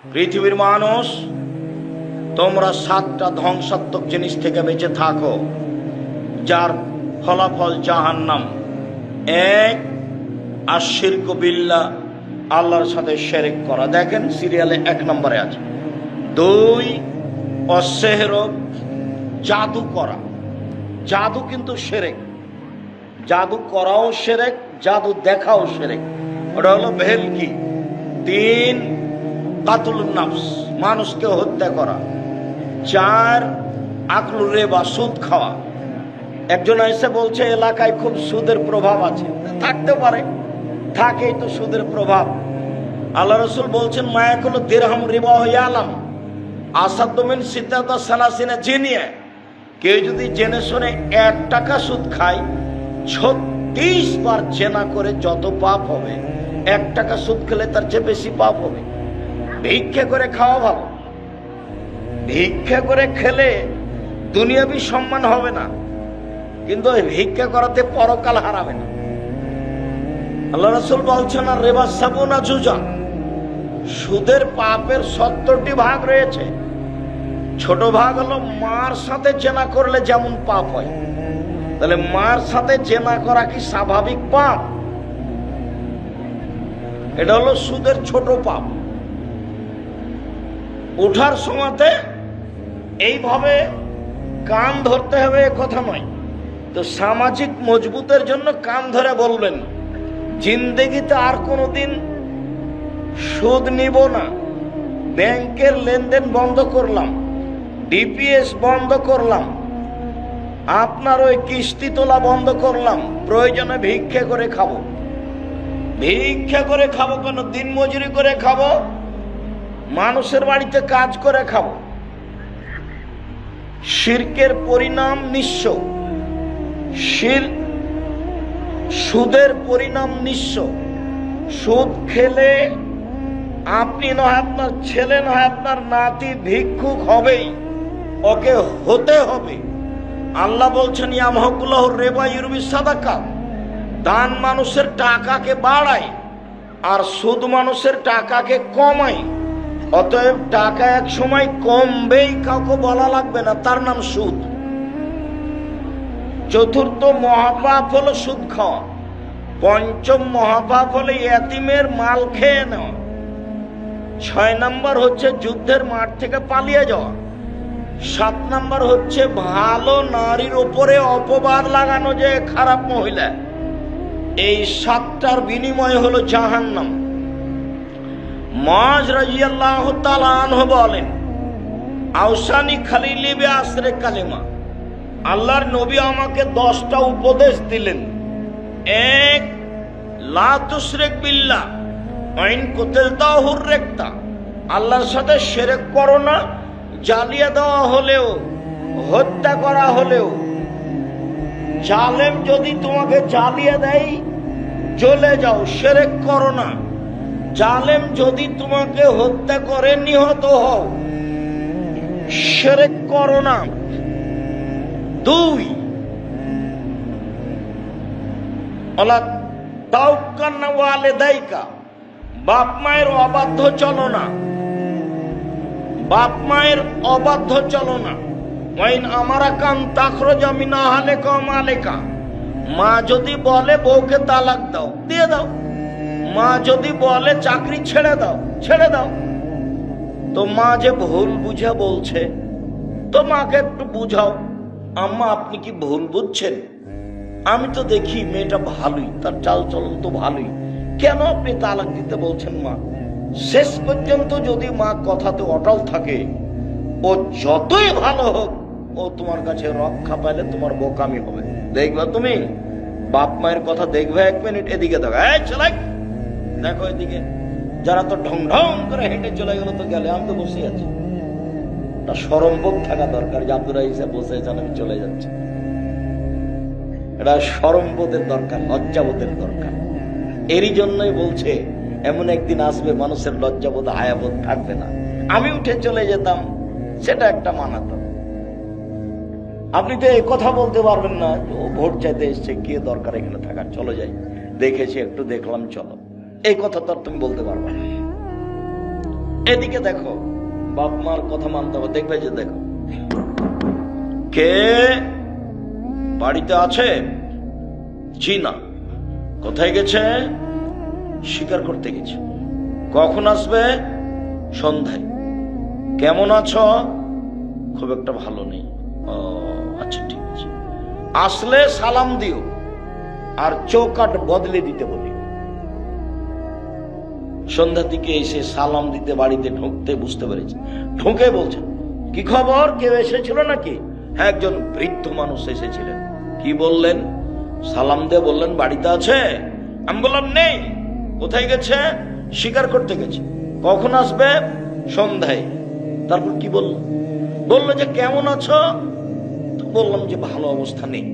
পৃথিবীর মানুষ, তোমরা 7টা ধ্বংসাত্মক জিনিস থেকে বেঁচে থাকো, যার ফলাফল জাহান্নাম। 1, আশিরকু বিল্লাহ, আল্লাহর সাথে শিরক করা। দেখেন সিরিয়ালে 1 নম্বরে আছে। 2, অসেহর, জাদু করা। জাদু কিন্তু শিরক। জাদু করাও শিরক, জাদু দেখাও শিরক, ওটা হলো ভেলকি। 3, কাতলুন নাফস, মানুষকে হত্যা করা। 4, আকলু রিবা, সুদ খাওয়া। একজন এসে বলছে এলাকায় খুব সুদের প্রভাব আছে। থাকতে পারে, থাকেই তো সুদের প্রভাব। আল্লাহ রাসূল বলছেন মায়াকুল দিরহাম রিবা ইয়ালাম আসাদু মিন সিদ্দাতা সালাসিনা জিনিয়া। কেউ যদি জেনে শুনে 1 টাকা সুদ খায়, 36 বার জেনা করে যত পাপ হবে, 1 টাকা সুদ খেলে তার চেয়ে বেশি পাপ হবে। ভিক্ষা করে খাওয়া ভালো। ভিক্ষা করে খেলে দুনিয়াবি সম্মান হবে না, কিন্তু ভিক্ষা করাতে পরকাল হারাবে না। আল্লাহ রাসূল বলছেন আর রিবা সাবুনা জুজা, সুদের পাপের 70টি ভাগ রয়েছে। ছোট ভাগ হলো মার সাথে জেনা করলে যেমন পাপ হয়। তাহলে মার সাথে জেনা করা কি স্বাভাবিক পাপ? এটা হলো সুদের ছোট পাপ। উঠার সময়তে এইভাবে কান ধরতে হবে এ কথা নয়। তো সামাজিক মজবুতের জন্য কান ধরে বলবেন জিন্দেগিতে আর কোনোদিন সুদ নিব না, ব্যাংকের লেনদেন বন্ধ করলাম, ডিপিএস বন্ধ করলাম, আপনার ওই কিস্তি তোলা বন্ধ করলাম, প্রয়োজনে ভিক্ষা করে খাবো। ভিক্ষা করে খাবো কেন? দিন মজুরি করে খাবো, মানুষের বাড়িতে কাজ করে খাবো। শিরকের পরিণাম নিঃস্ব, সুদের পরিণাম নিঃস্ব। সুদ খেলে আপনি নয়, আপনার ছেলে নয়, আপনার নাতি ভিক্ষুক হবেই, ওকে হতে হবে। আল্লাহ বলছেন ইয়ামহাকুল্লাহুর রিবা ইউরবি সাদাকা, দান মানুষের টাকাকে বাড়ায় আর সুদ মানুষের টাকাকে কমায়। অতএব টাকা এক সময় কমবেই, কাউকে বলা লাগবে না, তার নাম সুদ। 4র্থ মহাপাপ হলো সুদ খাওয়া। 5ম মহাপাপ হলো ইয়েতিমের মাল খেয়ে নেওয়া। 6 নম্বর হচ্ছে যুদ্ধের মাঠ থেকে পালিয়ে যাওয়া। 7 নম্বর হচ্ছে ভালো নারীর উপরে অপবাদ লাগানো, যে খারাপ মহিলা। এই 7টার বিনিময় হলো জাহান্নাম। মুআয রাদিয়াল্লাহু তাআলা আনহু বলেন আওসানি খালিলি বিআশরি কালিমা, আল্লাহর নবী আমাকে 10টা উপদেশ দিলেন। 1, লা তুশরিক বিল্লাহ ওয়া ইন কুতিলতা হুররিকতা, আল্লাহর সাথে শিরক করো না, জ্বালিয়ে দেওয়া হলেও, হত্যা করা হলেও। জালেম যদি তোমাকে জ্বালিয়ে দেয় জ্বলে যাও, শিরক করো না। জালেম যদি তোমাকে হত্যা করে নিহত হও, শিরক করো না। 2, ওয়ালা তাওকান্না ওয়ালিদাইকা, বাপ মায়ের অবাধ্য চলো না। বাপ মায়ের অবাধ্য চলো না। ওয়াইন আমারা কান তাখরুজা মিন আহলিকা ওয়া মালিকা, মা যদি বলে বউকে তালাক দাও, দিয়ে দাও। মা যদি বলে চাকরি ছেড়ে দাও, ছেড়ে দাও। তো মা যে ভুল বুঝে বলছে, তো মাকে একটু বুঝাও, আম্মা আপনি কি ভুল বুঝছেন? আমি তো দেখি মেয়েটা ভালোই, তার চাল চলন তো ভালোই, কেন আপনি তালাক দিতে বলছেন মা? শেষ পর্যন্ত যদি মা কথাতে অটল থাকে, ও যতই ভালো হোক, ও তোমার কাছে রক্ষা পাইলে তোমার বোকামি হবে। দেখবা তুমি, বাপ মায়ের কথা দেখবে। 1 মিনিট এদিকে দেখো, এই চলাই দেখো এদিকে। যারা তো ঢং ঢং করে হেঁটে চলে গেল তো গেলে, আমি তো বসে আছি। তা শরমবোধ থাকা দরকার যে আব্দুর রাহিসে বসে আছেন, আমি চলে যাচ্ছি। এটা শরমবোধের দরকার, লজ্জাবোধের দরকার। এরই জন্যই বলছে এমন একদিন আসবে মানুষের লজ্জাবোধ হায়াবোধ থাকবে না। আমি উঠে চলে যেতাম, সেটা একটা মানাতো। আপনি তো এই কথা বলতে পারবেন না ও ভোট চাইতে এসছে, কি দরকার এখানে থাকার, চলো যাই, দেখেছি একটু দেখলাম চলো, এই কথা তো আর তুমি বলতে পারবে না। এদিকে দেখো, বাপ মার কথা মানতে হবে। দেখবে যে দেখো কে বাড়িতে আছে? জি না। কোথায় গেছে? শিকার করতে গেছে। কখন আসবে? সন্ধ্যায়। কেমন আছো? খুব একটা ভালো নেই। ও আচ্ছা, ঠিক আছে। আসলে সালাম দিও আর চৌকাট বদলে দিতে বলি। সন্ধ্যার দিকে এসে সালাম দিতে বাড়িতে ঢুকতে বুঝতে পেরেছে। ঢুকে বলছেন, কি খবর? কেউ এসেছিল নাকি? হ্যাঁ, একজন বৃদ্ধ মানুষ এসেছিলেন। কি বললেন? সালাম দিয়ে বললেন বাড়িতে আছে। আমি বললাম নেই। কোথায় গেছে? শিকার করতে গেছে। কখন আসবে? সন্ধ্যায়। তারপর কি বলল? বললো যে কেমন আছো? বললাম যে ভালো অবস্থা নেই।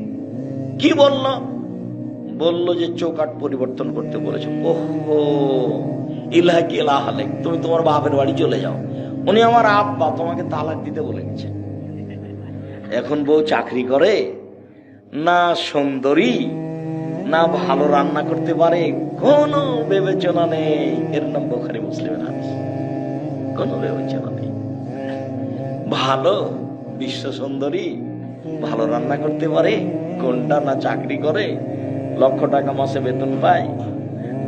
কি বলল? বলল যে চৌকাট পরিবর্তন করতে বলেছে। ওহো, ইলাহা কি ইলাহা আলাইক, তুমি তোমার বাপের বাড়ি চলে যাও। উনি আমার আব্বা, তোমাকে তালাক দিতে বলে গেছে। এখন বউ চাকরি করে না, সুন্দরী না, ভালো রান্না করতে পারে, কোনো বিবেচনা নেই। এর নাম বুখারী মুসলিমের হাদিস। কোনো বিবেচনা নেই। ভালো বিশ্ব সুন্দরী, ভালো রান্না করতে পারে কোনটা, না চাকরি করে, লক্ষ টাকা মাসে বেতন পায়।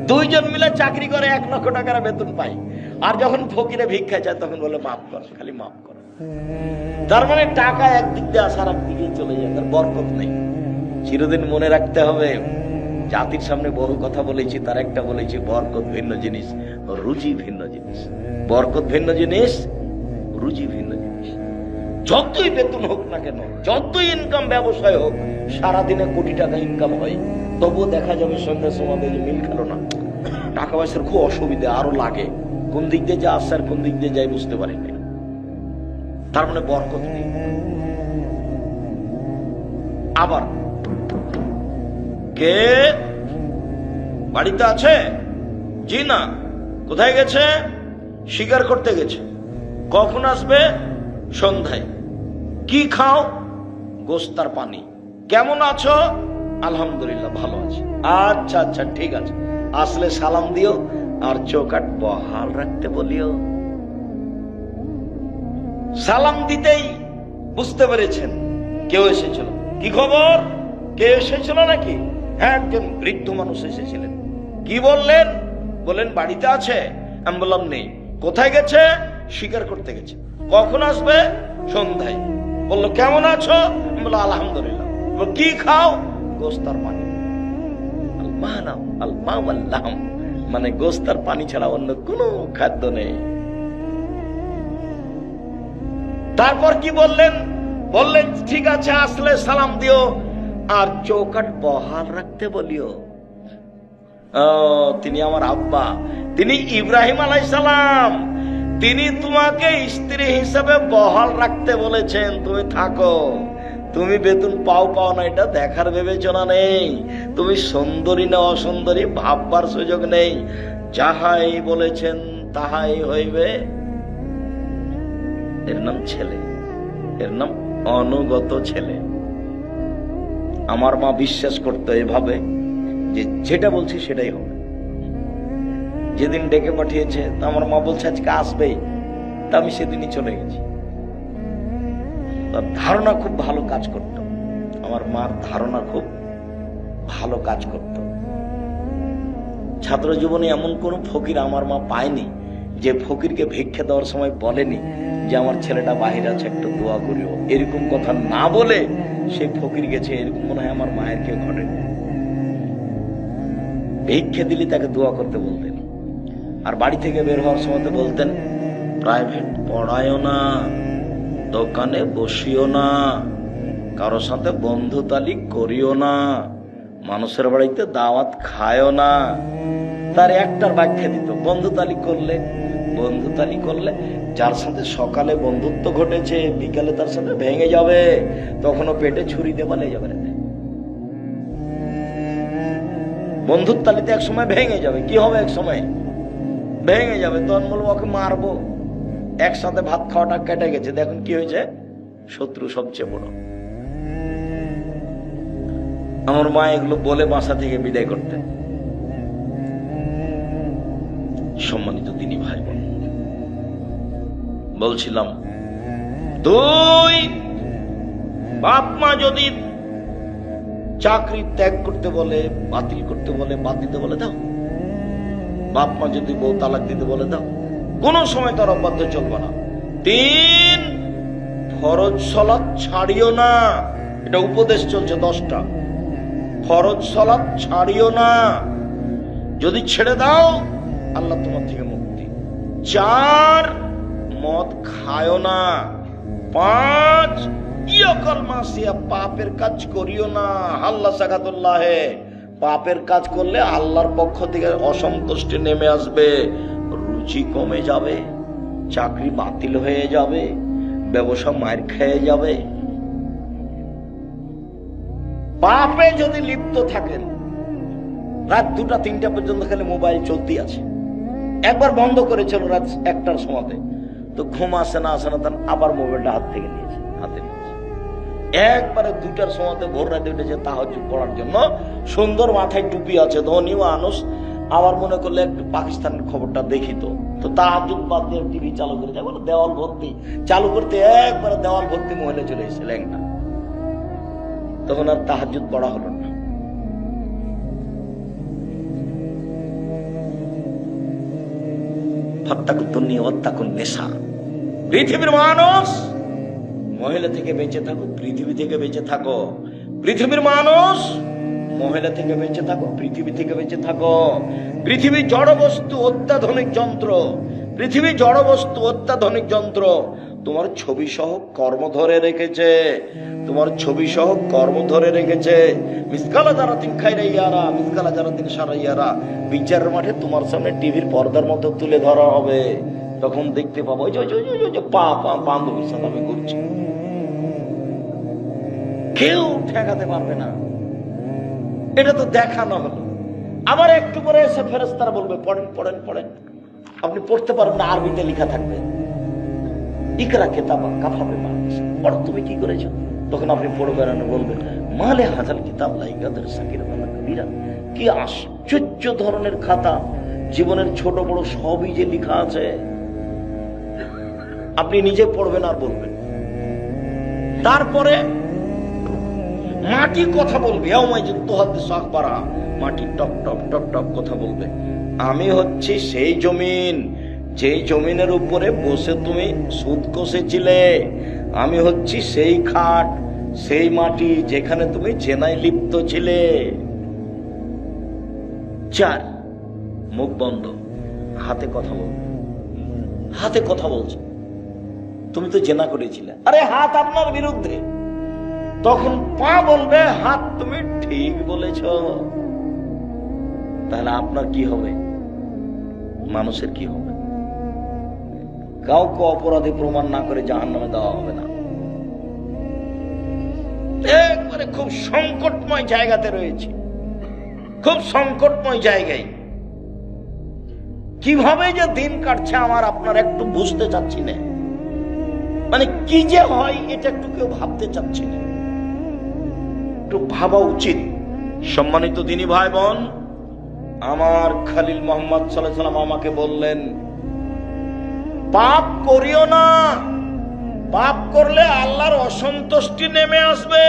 দুইজন মিলে চাকরি করে 1 লক্ষ টাকার বেতন পায়। আর যখন ফকিরে ভিক্ষা চায় তখন বলে মাফ কর, খালি মাফ কর। তার মানে টাকা একদিক দিয়ে আসার একদিকে চলে যায়, তার বরকত নেই। চিরদিন মনে রাখতে হবে, জাতির সামনে বহু কথা বলেছি, তার একটা বলেছি, বরকত ভিন্ন জিনিস, রুজি ভিন্ন জিনিস। বরকত ভিন্ন জিনিস, রুজি ভিন্ন জিনিস। যতই বেতন হোক না কেন, যতই ইনকাম ব্যবসায় হোক, সারাদিনে কোটি টাকা ইনকাম হয়, তবুও দেখা যাবে সন্ধ্যার সময় যে মিল খেলো না, টাকা পয়সার খুব অসুবিধা, আরো লাগে। কোন দিক দিয়ে যা আসছে আর কোন দিক দিয়ে যাই বুঝতে পারি না। তার মানে বরকত নেই। আবার কে বাড়িতে আছে? জি না। কোথায় গেছে? শিকার করতে গেছে। কখন আসবে? সন্ধ্যায়। কি খাও? গোস্তার পানি। কেমন আছো? আলহামদুলিল্লাহ ভালো আছি। আচ্ছা আচ্ছা, ঠিক আছে। আসলে সালাম দিও আর চৌকাট বহাল রাখতে বলিও। সালাম দিতেই বুঝতে পেরেছেন কেউ এসেছিল। কি খবর? কেউ এসেছিল নাকি? হ্যাঁ, একজন বৃদ্ধ মানুষ এসেছিলেন। কি বললেন? বলেন বাড়িতে আছে। আমি বললাম নেই। কোথায় গেছে? শিকার করতে গেছে। কখন আসবে? সন্ধ্যায়। বললো কেমন আছো? আমি বললাম আলহামদুলিল্লাহ। কি খাও? গোস্তার পানি। মানে গোস্তার পানি ছাড়া অন্য কোনো খাদ্য নেই। তারপর কি বললেন? বললেন ঠিক আছে, আসলে সালাম দিও আর চৌকাট বহাল রাখতে বলিও। তিনি আমার আব্বা, তিনি ইব্রাহিম আলাইহিস সালাম। তিনি তোমাকে স্ত্রী হিসেবে বহাল রাখতে বলেছেন। তুমি থাকো, তুমি বেতন পাও না এটা দেখার বিবেচনা নেই। তুমি সুন্দরী না অসুন্দরী ভাববার সুযোগ নেই। যাহাই বলেছেন তাহাই হইবে। এর নাম ছেলে, এর নাম অনুগত ছেলে। আমার মা বিশ্বাস করতো এভাবে যে যেটা বলছি সেটাই হবে। যেদিন ডেকে পাঠিয়েছে, আমার মা বলছে আজকে আসবেই, তা আমি সেদিনই চলে গেছি। তার ধারণা খুব ভালো কাজ করত। আমার মার ধারণা খুব ভালো কাজ করত। ছাত্র জীবনে এমন কোন ফকির আমার মা পায়নি যে ফকিরকে ভিক্ষা দেওয়ার সময় বলেনি যে আমার ছেলেটা বাহিরে আছে, একটু দোয়া করিও। এরকম কথা না বলে সে ফকির গেছে, এরকম মনে হয় আমার মায়ের কেউ ঘটেনি। ভিক্ষা দিলে তাকে দোয়া করতে বলতেন। আর বাড়ি থেকে বের হওয়ার সময় বলতেন, প্রাইভেট পড়ায়ও না, দোকানে বসিও না, কারোর সাথে বন্ধুতালি করিও না, মানুষের বাড়িতে দাওয়াত খায়ও না। তার একটার ব্যাখ্যা দিত, বন্ধুতালি করলে যার সাথে সকালে বন্ধুত্ব ঘটেছে বিকালে তার সাথে ভেঙে যাবে, তখনও পেটে ছুরি দিয়ে পালিয়ে যাবে। বন্ধুত্বালিতে এক সময় ভেঙে যাবে। কি হবে? এক সময় ভেঙে যাবে। তখন বলবো ওকে মারবো। একসাথে ভাত খাওয়াটা কেটে গেছে, দেখুন কি হয়েছে, শত্রু সবচেয়ে বড়। আমার মা এগুলো বলে বাসা থেকে বিদায় করতেন। সম্মানিত দিনী ভাই বোন, বলছিলাম, দুই, বাপ মা যদি চাকরি ত্যাগ করতে বলে, বাতিল করতে বলে, বাদ দিতে বলে দাও। বাপ মা যদি বউ তালাক দিতে বলে দাও, কোনো সময় তার অবাধ্য চলবে না। তিন, ফরজ সালাত ছাড়িও না। এটা উপদেশ চলছে 10টা। ফরজ সালাত ছাড়িও না, যদি ছেড়ে দাও আল্লাহ তোমার থেকে মুক্তি। 4, মদ খায়ও না। 5, ইয়াকাল মাসিয়া, পাপের কাজ করিও না। আল্লাহ সাকাতুল্লাহ, পাপের কাজ করলে আল্লাহর পক্ষ থেকে অসন্তুষ্টি নেমে আসবে, রুচি কমে যাবে, চাকরি বাতিল হয়ে যাবে, ব্যবসা মার খেয়ে যাবে। পাপে যদি লিপ্ত থাকেন, রাত 2টা 3টা পর্যন্ত খালি মোবাইল চলতে আছে। একবার বন্ধ করেছিল রাত 1টার সময়তে, তো ঘুম আসে না তার আবার মোবাইলটা হাতে নিয়েছে। একবারে 2টার সময়তে ভোর রাতে উঠেছে তাহাজ্জুদ পড়ার জন্য, সুন্দর মাথায় টুপি আছে, ধনী মানুষ। আবার মনে করলে একটু পাকিস্তানের খবরটা দেখি, তো তাহাজ্জুদ বাদ দিয়ে টিভি চালু করে যায়, বলে দেওয়াল ভর্তি, চালু করতে একবারে দেওয়াল ভর্তি মহিলা চলে এসেছিল একটা। তখন আর তাহাজ্জুদ পড়া হলো না। পৃথিবীর মানুষ, মহিলা থেকে বেঁচে থাকো, পৃথিবী থেকে বেঁচে থাকো। পৃথিবীর মানুষ, মহিলা থেকে বেঁচে থাকো, পৃথিবী থেকে বেঁচে থাকো। পৃথিবী জড় বস্তু, অত্যাধুনিক যন্ত্র। পৃথিবী জড় বস্তু, অত্যাধুনিক যন্ত্র। তোমার ছবি সহ কর্ম ধরে রেখেছে, তোমার ছবি সহ কর্ম ধরে রেখেছে। মিসকালা জারাতিন খায়রা ইয়ারা, মিসকালা জারাতিন শাররা ইয়ারা। বিচারের মাঠে তোমার সামনে টিভির পর্দার মতো তুলে ধরা হবে, তখন দেখতে পাবো ওই যে বান্ধবীর সাথে আমি ঘুরছি। কেউ ঠেকাতে পারবে না, এটা তো দেখানো হলো। আবার একটু পরে এসে ফেরেশতারা বলবে পড়েন পড়েন পড়েন। আপনি পড়তে পারবেন না, আরবিতে লেখা থাকবে, ইকরা কিতাবা কাফা বিমা পড়ো, তুমি কি করেছো? তখন আপনি পড়বেন আর বলবেন মালে হাজাল কিতাব লা ইয়াগাদির সাগীরাতান ওয়ালা কাবীরা। কি আশ্চর্য ধরনের খাতা, জীবনের ছোট বড় সবই যে লেখা আছে। আপনি নিজে পড়বেন আর বলবেন। তারপরে মাটি কথা বলবে, মাটি টপ টপ টপ টপ কথা বলবে। আমি হচ্ছি সেই জমিন, যেই জমিনের উপরে বসে তুমি সুদ কষেছিলে। আমি হচ্ছি সেই খাট, সেই মাটি যেখানে তুমি জেনায় লিপ্ত ছিলে। 4, মুখ বন্ধ, হাতে কথা বলবে। হাতে কথা বলছে, তুমি তো জেনা করেছিলে, আরে হাত আপনার বিরুদ্ধে। তখন পা বলবে হাত তুমি ঠিক বলেছ। তাহলে আপনার কি হবে, মানুষের কি হবে? কাউকে অপরাধী প্রমাণ না করে জাহান্নামে দেওয়া হবে না। একবারে খুব সংকটময় জায়গাতে রয়েছে, খুব সংকটময় জায়গায়। কিভাবে যে দিন কাটছে আমার আপনার একটু বুঝতে চাচ্ছি না, মানে কি যে হয় এটা একটু কেউ ভাবতে চাচ্ছি না, একটু ভাবা উচিত। সম্মানিত দিনী ভাই বোন, আমার খলিল মুহাম্মদ সাল্লাল্লাহু আলাইহি ওয়াসাল্লাম আমাকে বললেন পাপ করিও না। পাপ করলে আল্লাহর অসন্তুষ্টি নেমে আসবে,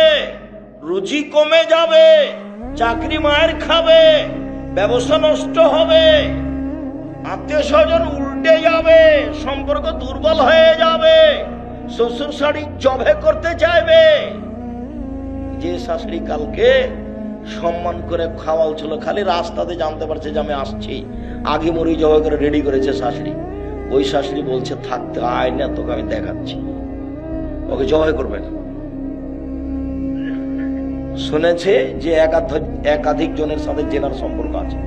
রুজি কমে যাবে, চাকরি মায়ের খাবে, ব্যবসা নষ্ট হবে, আত্মীয় স্বজন উল্টে যাবে, সম্পর্ক দুর্বল হয়ে যাবে, শ্বশুর শাড়ি জবে করতে চাইবে। যে শাশুড়ি কালকে সম্মান করে খাওয়াল ছিল, খালি রাস্তাতে জানতে পারছে যে আমি আসছি, আগে মরি জবে করে রেডি করেছে শাশুড়ি। ওই শাশুড়ি বলছে থাকতে আয় না, তোকে আমি দেখাচ্ছি, ওকে জবাই করবেন। শুনেছে যে একাধিক জনের সাথে জেনার সম্পর্ক আছে,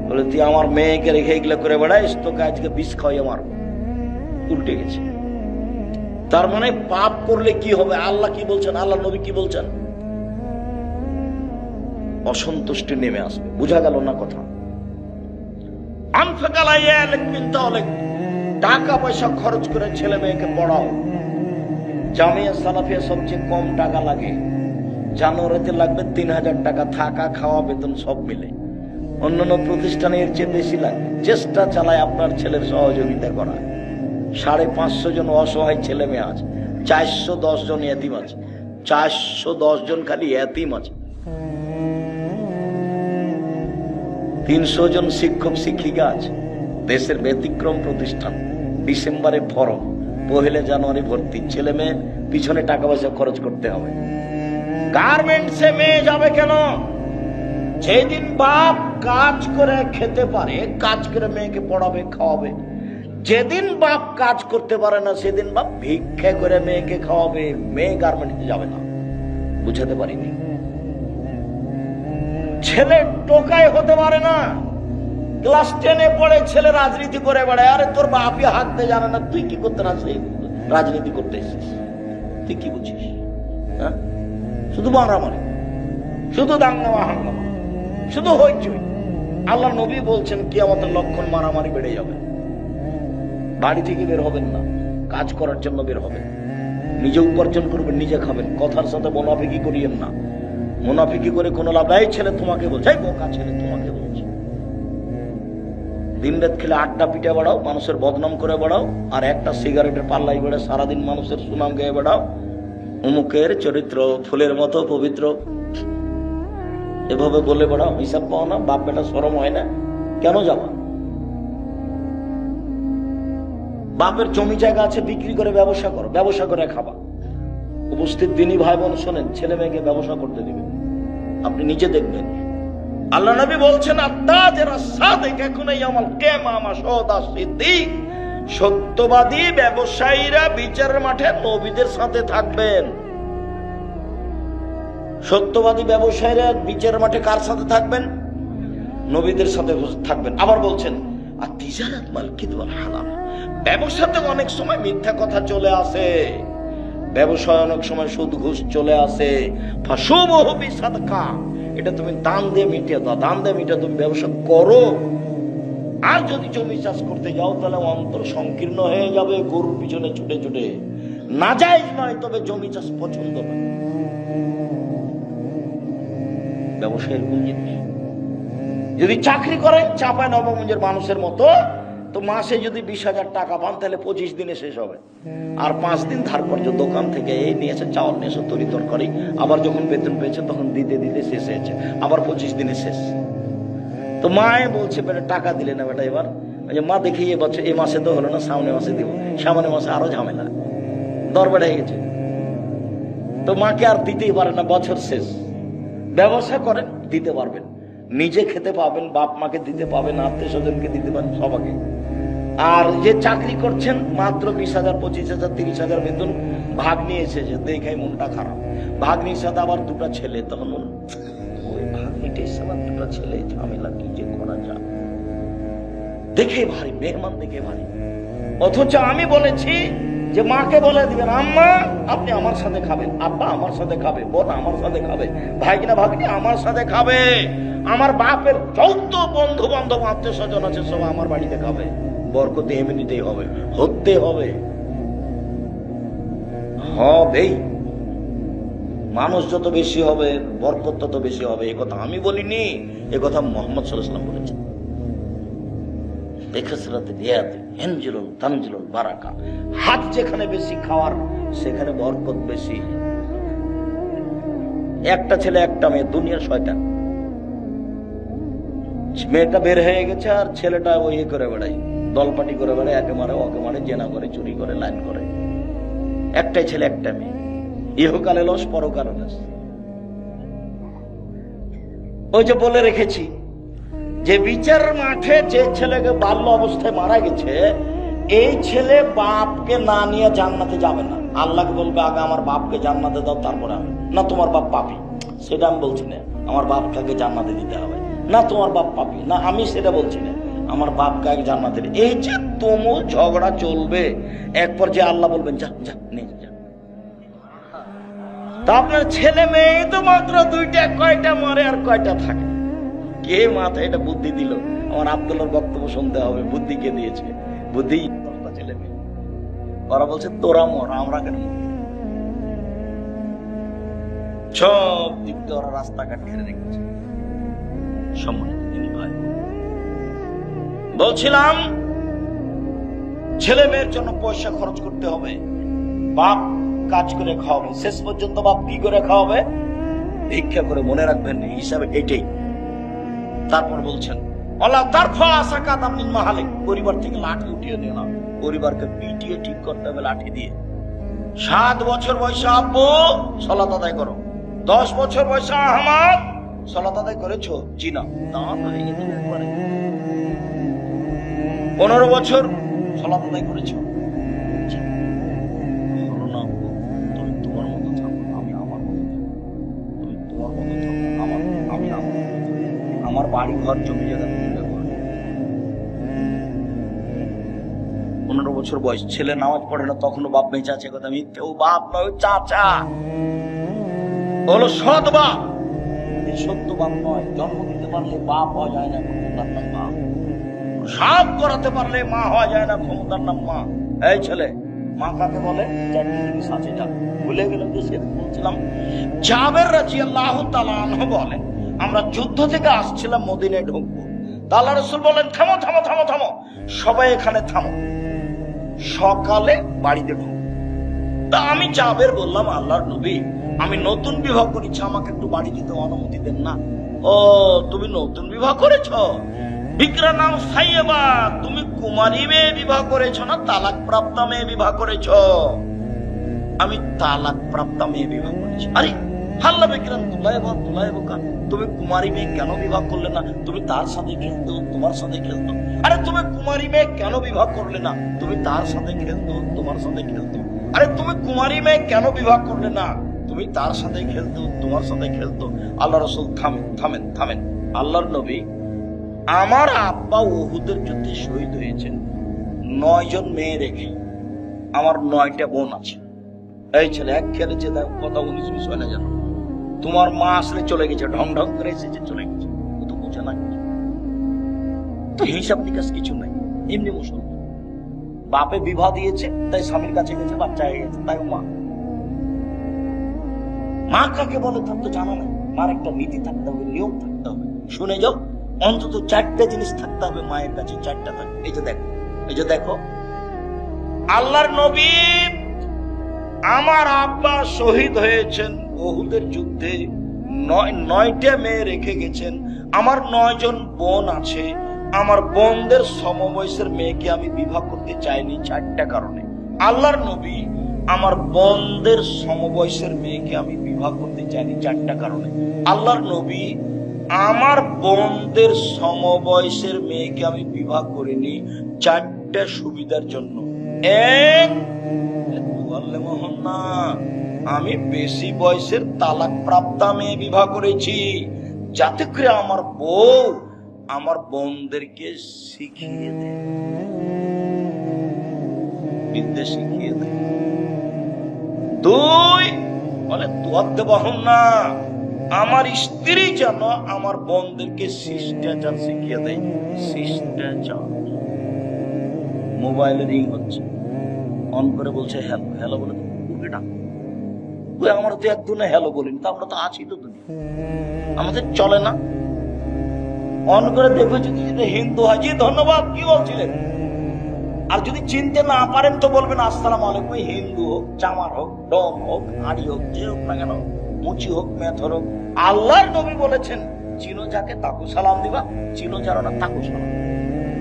বলে তুই আমার মেয়েকে রেখে এগুলো করে বেড়াইস, তোকে আজকে বিষ খাওয়াই মারবো। উল্টে গেছে। তার মানে পাপ করলে কি হবে, আল্লাহ কি বলছেন, আল্লাহ নবী কি বলছেন? অসন্তুষ্টি নেমে আসবে। বুঝা গেল না কথা? টাকা পয়সা খরচ করে ছেলে মেয়েকে পড়াও। জামিয়া সালাফিয়া সবচেয়ে কম টাকা লাগে, জানুয়ারিতে লাগবে 3000 টাকা, থাকা খাওয়া বেতন সব মিলে। অন্যান্য প্রতিষ্ঠানে এর চেয়ে বেশি লাগে। চেষ্টা চালায় আপনার ছেলের সহযোগিতা করা। 550 জন অসহায় ছেলে মেয়ে আছে, 410 জন এতিম আছে, 410 জন খালি এতিম আছে, 300 জন শিক্ষক শিক্ষিকা আছে। দেশের ব্যতিক্রম প্রতিষ্ঠান, ডিসেম্বরে ফরম, 1 জানুয়ারি ভর্তি, ছেলে মেয়ে পিছনে টাকা পয়সা খরচ করতে হবে। গার্মেন্টসে মেয়ে যাবে কেন? যেদিন বাপ কাজ করে খেতে পারে, কাজ করে মেয়েকে পড়াবে খাওয়াবে। যেদিন বাপ কাজ করতে পারে না, সেদিন বাপ ভিক্ষা করে মেয়েকে খাওয়াবে, মেয়ে গার্মেন্টসে যাবে না। বুঝাতে পারিনি? ছেলে টোকাই হতে পারে না, ক্লাস 10-এ পড়ে ছেলে রাজনীতি করে বেড়ায়। আরে তোর বাপই হাঁকতে জানে না, তুই কি করতে না রাজনীতি করতে এসেছিস? তুই কি বুঝিস? হ্যাঁ, শুধু মারামারি, শুধু দাঙ্গামা হাঙ্গামা, শুধু হইচই। আল্লাহ নবী বলছেন কিয়ামতের লক্ষণ মারামারি বেড়ে যাবে। বাড়ি থেকে বের হবেন না, কাজ করার জন্য বের হবেন, নিজে উপার্জন করবেন, নিজে খাবেন। কথার সাথে মুনাফিকি করিয়েন না, মুনাফিকি করে কোনো লাভ নাই। ছেলে তোমাকে বলছে, বোকা ছেলে তোমাকে বলছে। দিন রাত খেলে আড্ডা পিঠে বেড়াও, মানুষের বদনাম করে বেড়াও, আর একটা সিগারেটের পাল্লাই বেড়ে সারাদিন মানুষের সুনাম গেয়ে বেড়াও। অমুকের চরিত্র ফুলের মতো পবিত্র, এভাবে বলে বেড়াও। হিসাব পাও না? বাপ বেটা শরম হয় না? কেন যাবা? বাপের জমি জায়গা আছে, বিক্রি করে ব্যবসা করো, ব্যবসা করে খাবা। উপস্থিত দিনই ভাই বোন শোনেন, ছেলে মেয়েকে ব্যবসা করতে দিবেন, আপনি নিজে দেখবেন। আল্লাহ নবী বলছেন, সত্যবাদী ব্যবসায়ীরা বিচারের মাঠে নবীদের সাথে থাকবেন। সত্যবাদী ব্যবসায়ীরা বিচারের মাঠে কার সাথে থাকবেন? নবীদের সাথে থাকবেন। আবার বলছেন, আর তিজারাত মাল কিদওয়াল হালাল, ব্যবসাতে অনেক সময় মিথ্যা কথা চলে আসে, ব্যবসায় অনেক সময় সুদ ঘুষ চলে আসে। ফাশুবহু বিসাদকা, এটা তুমি দান দিয়ে মিটিয়ে দাও, দান দিয়ে মিটিয়ে তুমি ব্যবসা করো। আর যদি জমি চাষ করতে যাও, তাহলে অন্তর সংকীর্ণ হয়ে যাবে, গরুর পিছনে ছুটে ছুটে। নাজায়েজ নয়, তবে জমি চাষ পছন্দ নয়। ব্যবসায়ের কোন জিনিস? যদি চাকরি করেন চাঁপায় নবগঞ্জের মানুষের মতো, তো মাসে যদি 20,000 টাকা পান, তাহলে 25 দিনে শেষ হবে। আর 5 দিন ধার কর্য দোকান থেকে এই নিয়েছে, চাউল নিয়েছে, তরি তরকারি, আবার যখন বেতন পেয়েছে তখন দিতে দিতে শেষ হয়েছে, আবার 25 দিনে শেষ। তো মায়ে বলছে, বেটা টাকা দিলে না বেটা এবার? মা দেখি এবছর এই মাসে তো হলো না, সামনে মাসে দিব। সামনে মাসে আরো ঝামেলা, দর বেড়ে গেছে। তো মাকে আর দিতেই পারে না, বছর শেষ। ব্যবসা করেন, দিতে পারবেন, নিজে খেতে পাবেন, বাপ মাকে দিতে পাবেন, আত্মীয় স্বজনকে দিতে পারেন, সবাইকে। আর যে চাকরি করছেন, মাত্র 20,000, 25,000, 30,000 বেতন, ভাগ নিয়ে এসেছে, দেখে মনটা খারাপ। ভাগ্নির সাথে আবার 2টা ছেলে, তখন ওই ভাগ্নিটির সাথে 2টা ছেলে, ঝামেলা কি যে করা যায়, দেখে ভারী, মেহমান দেখে ভারী। অথচ আমি বলেছি যে মাকে বলে দিবেন, আম্মা আপনি আমার সাথে খাবেন, আব্বা আমার সাথে খাবে, বোন আমার সাথে খাবে, ভাইনা ভাগ্নি আমার সাথে খাবে, আমার বাপের যত বন্ধু বান্ধব আত্মীয় স্বজন আছে সব আমার বাড়িতে খাবে। বরকতে এমনিতেই হবে, হতে হবে, হবেই। মানুষ যত বেশি হবে, বরকত তত বেশি হবে। এ কথা আমি বলিনি, এ কথা মুহাম্মদ সাল্লাল্লাহু আলাইহি ওয়াসাল্লাম বলেছেন। হাত যেখানে বেশি খাওয়ার, সেখানে বরকত বেশি। একটা ছেলে একটা মেয়ে, দুনিয়ার শয়তান। মেয়েটা বের হয়ে গেছে, আর ছেলেটা ওই করে বেড়ায়, দলপাটি করে বেড়ায়, একে মারে ওকে মারে, জেনা করে, চুরি করে, লাইন করে। একটাই ছেলে একটা মেয়ে, ইহকালে লস, পরকালে লস। ওই যে বলে রেখেছি যে বিচার মাঠে যে ছেলেকে বাল্য অবস্থায় মারা গেছে, এই ছেলে বাপকে না নিয়ে জান্নাতে যাবে না। আল্লাহকে বলবে, আগে আমার বাপকে জান্নাতে দাও, তারপরে আমি। না তোমার বাপ পাপী, সেটা আমি বলছি না, আমার বাপটাকে জান্নাতে দিতে হবে। না তোমার বাপ পাপী, না আমি সেটা বলছি না, আমার বাপকে আগে জান্নাতে। এই যে তুমুল ঝগড়া চলবে, এক পর্যায়ে আল্লাহ বলবেন, যা যা নে যা। তা আপনার ছেলে মেয়ে তো মাত্র 2টা, কয়টা মরে আর কয়টা থাকে? কে মাথায় এটা বুদ্ধি দিল? আমার আব্দুল্লাহর বক্তব্য শুনতে হবে, বুদ্ধি কে দিয়েছে? বুদ্ধি 10টা ছেলে মেয়ে, ওরা বলছে তোরা মর, আমরা কেন মর? সব দিক দিয়ে ওরা রাস্তাঘাট ঘিরে রেখেছে। সম্মানিত দিনী ভাই, বলছিলাম ছেলে মেয়ের জন্য পয়সা খরচ করতে হবে, বাপ কাজ করে খাওয়াবে, শেষ পর্যন্ত বাপ কি করে খাওয়াবে? ভিক্ষা করে। মনে রাখবেন হিসাবে এটাই। তারপর বলছেন পরিবার থেকে লাঠি উঠিয়ে দিও না, পরিবারকে পিটিয়ে ঠিক করতে হবে লাঠি দিয়ে। 7 বছর বয়সে আব্বু সালাত আদায় করো, 10 বছর বয়সে আহমদ সালাত আদায় করেছো? জি না। 15 বছর সালাত আদায় করেছো? তুমি তোমার মতো থাকো, আমি আমার মতো থাকো। তুমি তোমার মতো থাকো, আমি আমার মতো থাকো। আমার বাড়ি ঘর জমি জায়গা তুমি ব্যবহার। 15 বছর বয়স, ছেলে নামাজ পড়ে না, তখনও বাপ বেঁচে আছে। কথা মিথ্যে। ও বাপ নয়, চাচা হলো সৎ বাপ। সত্য বাপ নয়। জন্ম দিতে পারলে বাপ হওয়া যায় না, ক্ষমতার নাম বাপ। সাপ করাতে পারলে মা হওয়া যায় না, ক্ষমতার নাম মা। এই ছেলে, মা কাকে বলে? 4টি জিনিস আছে, যা ভুলে গেলাম যে সেদিন বলছিলাম। জাবের রাদিয়াল্লাহু তাআলা আনহু বলেন, আমরা যুদ্ধ থেকে আসছিলাম, মদিনায় ঢুকবো। আল্লাহ রাসূল বলেন, থামো থামো থামো থামো, সবাই এখানে থামো, সকালে বাড়িতে ঢুকবো। তা আমি জাবের বললাম, আল্লাহর নবী, আমি নতুন বিবাহ করেছি, আমাকে একটু বাড়ি যেতে অনুমতি দেন না। ও, তুমি নতুন বিবাহ করেছো? বিক্রা নাম সাইয়েবা, তুমি কুমারী মেয়ে বিবাহ করেছো না তালাক প্রাপ্ত মেয়ে বিবাহ করেছো? আমি তালাক প্রাপ্ত মেয়ে বিবাহ করেছি। আরে হাল্লা বিক্রান তুলাইবা, তুমি কুমারী মেয়ে কেন বিবাহ করলে না? তুমি তার সাথে খেলতো, তোমার সাথে খেলতো। আরে তুমি কুমারী মেয়ে কেন বিবাহ করলে না? তুমি তার সাথে খেলতো, তোমার সাথে খেলতো। আরে তুমি কুমারী মেয়ে কেন বিবাহ করলে না? তুমি তার সাথে খেলতো, তোমার সাথে খেলতো। আল্লাহ রাসূল থামেন থামেন থামেন। আল্লাহর নবী, আমার আব্বা উহুদের যুদ্ধে শহীদ হয়েছেন 9 জন মেয়ে রেখে, আমার 9টা বোন আছে। এই ছেলে এক খেলেছে, কথা 19-20 হয় না জানো। তোমার মা আসলে চলে গেছে, ঢং ঢং করে এসেছে, চলে গেছে, ও তো বোঝে না কিছু, তো হিসাব নিকাশ কিছু নাই। এমনি মুসলমান, বাপে বিবাহ দিয়েছে তাই স্বামীর কাছে গেছে, বাচ্চা হয়ে গেছে, তাই মা। মা কাকে বলে তার তো জানা নাই। মার একটা নীতি থাকতে হবে, নিয়ম থাকতে হবে। শুনে যাও, অন্তত 4টা জিনিস থাকতে হবে মায়ের কাছে, 4টা থাকবে। এই যে দেখো, এই যে দেখো, আল্লাহর নবী, আমার আব্বা শহীদ হয়েছেন উহুদের যুদ্ধে, 9টা মেয়ে রেখে গেছেন। আমার 9 জন বোন আছে, আমার বোনদের সমবয়সের মেয়েকে আমি বিবাহ করতে চাইনি 4টা কারণে। আল্লাহর নবী, আমার বোনদের সমবয়সের মেয়েকে আমি বিবাহ করতে চাইনি 4টা কারণে। আল্লাহর নবী, আমার বোনদের সমবয়সের মেয়েকে আমি বিবাহ করিনি 4টা সুবিধার জন্য। এক, আমি বেশি বয়সের তালাক প্রাপ্তা মেয়ে বিবাহ করেছি, যাতে করে আমার বউ আমার বোনদেরকে শিখিয়ে দেয়, বিদ্যা শিখিয়ে দেয়। 2, বলে না, আমার স্ত্রী যেন আমার বোনদেরকে শিষ্টাচার শিখিয়ে দেয়। শিষ্টাচার। মোবাইলে রিং হচ্ছে, অন করে বলছে হ্যালো হ্যালো, বলে আমরা তো একদিনে হ্যালো বলিনি, তো আমরা তো আছি তো দুনিয়া, আমাদের চলে না। অন করে দেখবে, যদি হিন্দু হয়, জি ধন্যবাদ, কি বলছিলেন? আর যদি চিনতে না পারেন তো বলবেন আসসালামু আলাইকুম। হিন্দু হোক, চামার হোক, ডম হোক, হাড়ি হোক, যে হোক না কেন, মুচি হোক, মেথর হোক, আল্লাহর নবী বলেছেন, চিনো যাকে তাকে সালাম দিবা, চিনো যারা না তাকে সালাম।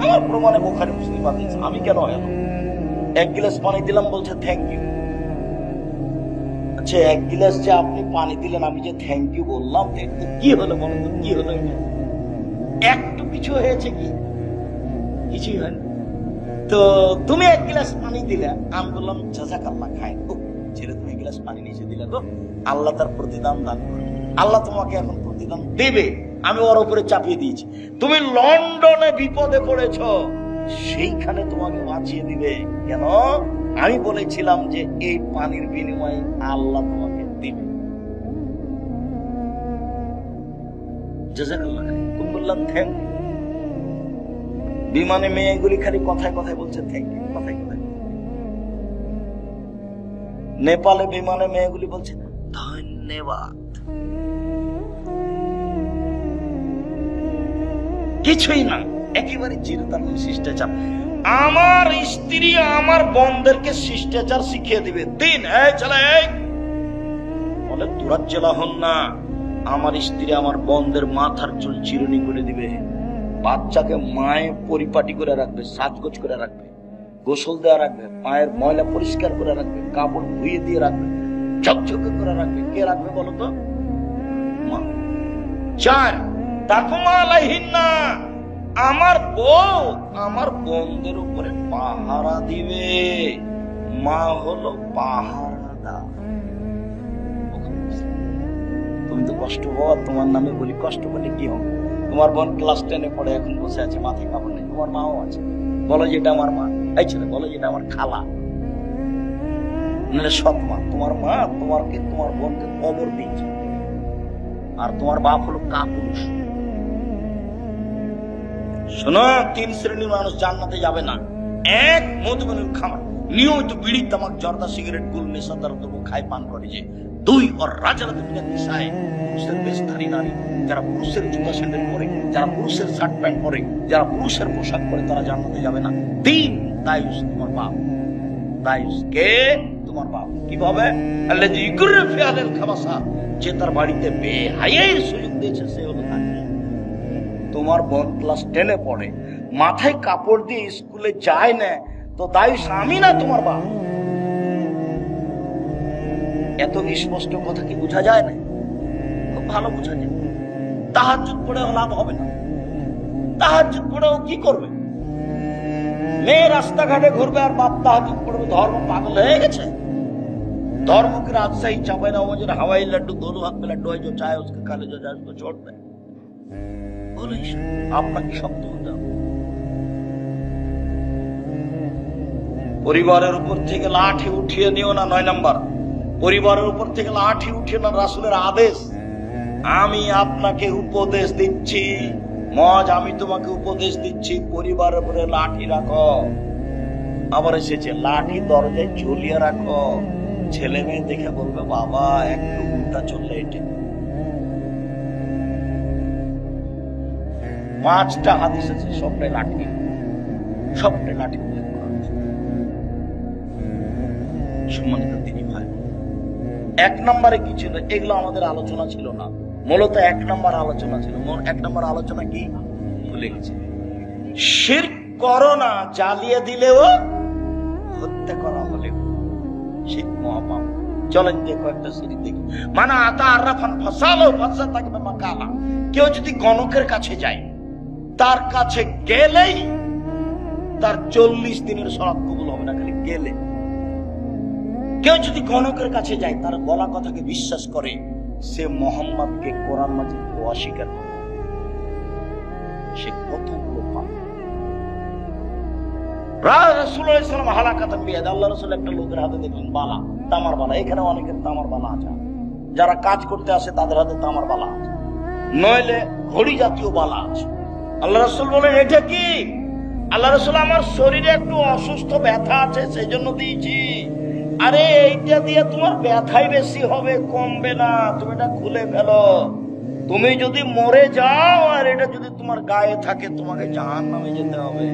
আমার প্রমাণে বুখারী মুসলিম হাদিস। আমি কেন হলো 1 গ্লাস পানি দিলাম, বলছে থ্যাংক ইউ। আচ্ছা, 1 গ্লাস যে আপনি পানি দিলেন, আমি যে থ্যাংক ইউ বললাম, কি হলো বলুন তো, কি হলো? একটু কিছু হয়েছে কি? কিছুই হয়নি। তো তুমি 1 গ্লাস পানি দিলে, আমি বললাম জাযাকাল্লাহ খায়, ছেলে তুমি 1 গ্লাস পানি নিচে দিলে, তো আল্লাহ তার প্রতিদান দান করে। আল্লাহ তোমাকে এখন প্রতিদান দেবে, আমি ওর উপরে চাপিয়ে দিয়েছি। তুমি লন্ডনে বিপদে পড়েছ, সেইখানে তোমাকে বাঁচিয়ে দিবে। কেন? আমি বলেছিলাম যে এই পানির বিনিময়ে আল্লাহ তোমাকে দিবে। জাযাকাল্লাহ খায়, তুমি বললাম থ্যাংক ইউ। বিমানে মেয়েগুলি খালি কথায় কথায় বলছে থ্যাংক ইউ, কথায় কথায়। নেপালে বিমানে মেয়েগুলি বলছে ধন্যবাদ। কিছুই না, একেবারে চিরতরে শিষ্টাচার। আমার স্ত্রী আমার বোনদেরকে শিষ্টাচার শিখিয়ে দিবে। তিন, এই ছেলে এই, বলে তোরা জেলা হন না, আমার স্ত্রী আমার বোনদের মাথার চুল চিরুনি করে দিবে, বাচ্চাকে মায়ে পরিপাটি করে রাখবে, সাজগোজ করে রাখবে, গোসল দেওয়া রাখবে, পায়ের ময়লা পরিষ্কার করে রাখবে, কাপড় ধুয়ে দিয়ে রাখবে, ঝকঝকে করে রাখবে। কে রাখবে বলো তো? মা। চার, তাকুমালাইহিন না, আমার বউ আমার বোনদের উপরে পাহারা দিবে। মা হলো পাহারাদার। তুমি তো কষ্ট হওয়া, তোমার নামে বলি, কষ্ট করলে কি হবে? তোমার বোন ক্লাস 10-এ পড়ে, এখন বসে আছে, মাথায় কাপড় নেই, তোমার মাও আছে, বলো যেটা আমার মা। এই ছেলে বলো যেটা আমার খালা, নাহলে সৎ মা। তোমার মা তোমার বোনকে কবর দিয়েছে, আর তোমার বাপ হলো কাপুরুষ। শোনো, 3 শ্রেণীর মানুষ জান্নাতে যাবে না। এক, মধুবনের খামার, নিয়মিত বিড়ি তামাক জর্দা সিগারেট গুল নেশাদার দ্রব্য খায় পান করে যে। 2, ওর রাজারা দুনিয়া দিশায় পুরুষের বেশধারী নারী, যারা পুরুষের জুতা স্যান্ডেল পরে, যারা পুরুষের শার্ট প্যান্ট পরে, যারা পুরুষের পোশাক পরে, তারা জান্নাতে যাবে না। 3, দায়ুস তোমার বাপ। দায়ুস কে? তোমার বাপ। কিভাবে? আল্লাযী ইকুরু ফি আহলিল খাবাসা, যে তার বাড়িতে বেহায়ার সুযোগ দিয়েছে, সে হলো দায়ুস। তোমার বোন ক্লাস 10-এ পড়ে, মাথায় কাপড় দিয়ে স্কুলে যায় না, তো দায়ুস আমি না তোমার বাপ। এত স্পষ্ট কথা কি বোঝা যায় না? খুব ভালো বোঝা যায়। তাহাজ্জুদ পড়েও লাভ হবে না। তাহাজ্জুদ পড়েও কি করবে? মেয়ে রাস্তাঘাটে ঘুরবে আর বাপ তাহাজ্জুদ পড়বে। ধর্ম পাগল হয়ে গেছে। धर्म की राजशाही चापे ना मुझे हवाई लड्डू दोनों हाथ में लड्डू है, जो चाहे उसके काले जो जाए उसको छोड़ दे। আপনার কি শব্দ হতো? পরিবারের উপর থেকে লাঠি উঠিয়ে নিও না। 9 নাম্বার, পরিবারের উপর থেকে লাঠি উঠিয়ে না, রাসূলের আদেশ। আমি আপনাকে উপদেশ দিচ্ছি, মজ আমি তোমাকে উপদেশ দিচ্ছি, পরিবারের উপরে লাঠি রাখো। আবার এসেছে, লাঠি দরজায় ঝুলিয়ে রাখো। ছেলে মেয়ে দেখে বলবে, বাবা একটু উল্টা চললে এটে। 5টা হাদিস আছে, সবটাই লাঠি, সবটাই লাঠি উল্লেখ করা হয়েছে। সম্মানিত দিনী ভাই, 1 নম্বরে কি ছিল? এগুলো আমাদের আলোচনা ছিল না, মূলত 1 নম্বর আলোচনা ছিল। 1 নম্বর আলোচনা কি ভুলে গেছি? শিরক করো না, জ্বালিয়ে দিলেও, হত্যা করা হলেও শিরক মহাপাপ। চলেন দেখো একটা শিরক দেখি। মানা আতা আরাফান ফাসালো ফাসা তাকবে মাকালা। কেউ যদি গণকের কাছে যায়, তার কাছে গেলেই তার 40 দিনের সলাত কবুল হবে না, খালি গেলে। কেউ যদি গণকের কাছে যায়, তার বলা কথাকে বিশ্বাস করে, সে মোহাম্মদকে কোরআন মাজিদ অস্বীকার করে, সে কতগুলো পাপ। রাসূলুল্লাহ সাল্লাল্লাহু আলাইহি ওয়াসাল্লাম হালাকাতান বিয়াদ, আল্লাহ রাসূল একটা লোকের হাতে দেখলেন বালা, তামার বালা। এখানে অনেকের তামার বালা আছে, যারা কাজ করতে আসে তাদের হাতে তামার বালা আছে, নইলে ঘড়ি জাতীয় বালা আছে। আল্লাহ রাসূল বলেন, এটা কি? আল্লাহ রাসূল, আমার শরীরে একটু অসুস্থ ব্যথা আছে, সেই জন্য দিয়েছি। আরে এইটা দিয়ে তোমার ব্যথাই বেশি হবে, কমবে না, তুমি এটা খুলে ফেলো। তুমি যদি মরে যাও আর এটা যদি তোমার গায়ে থাকে, তোমাকে জাহান্নামে যেতে হবে।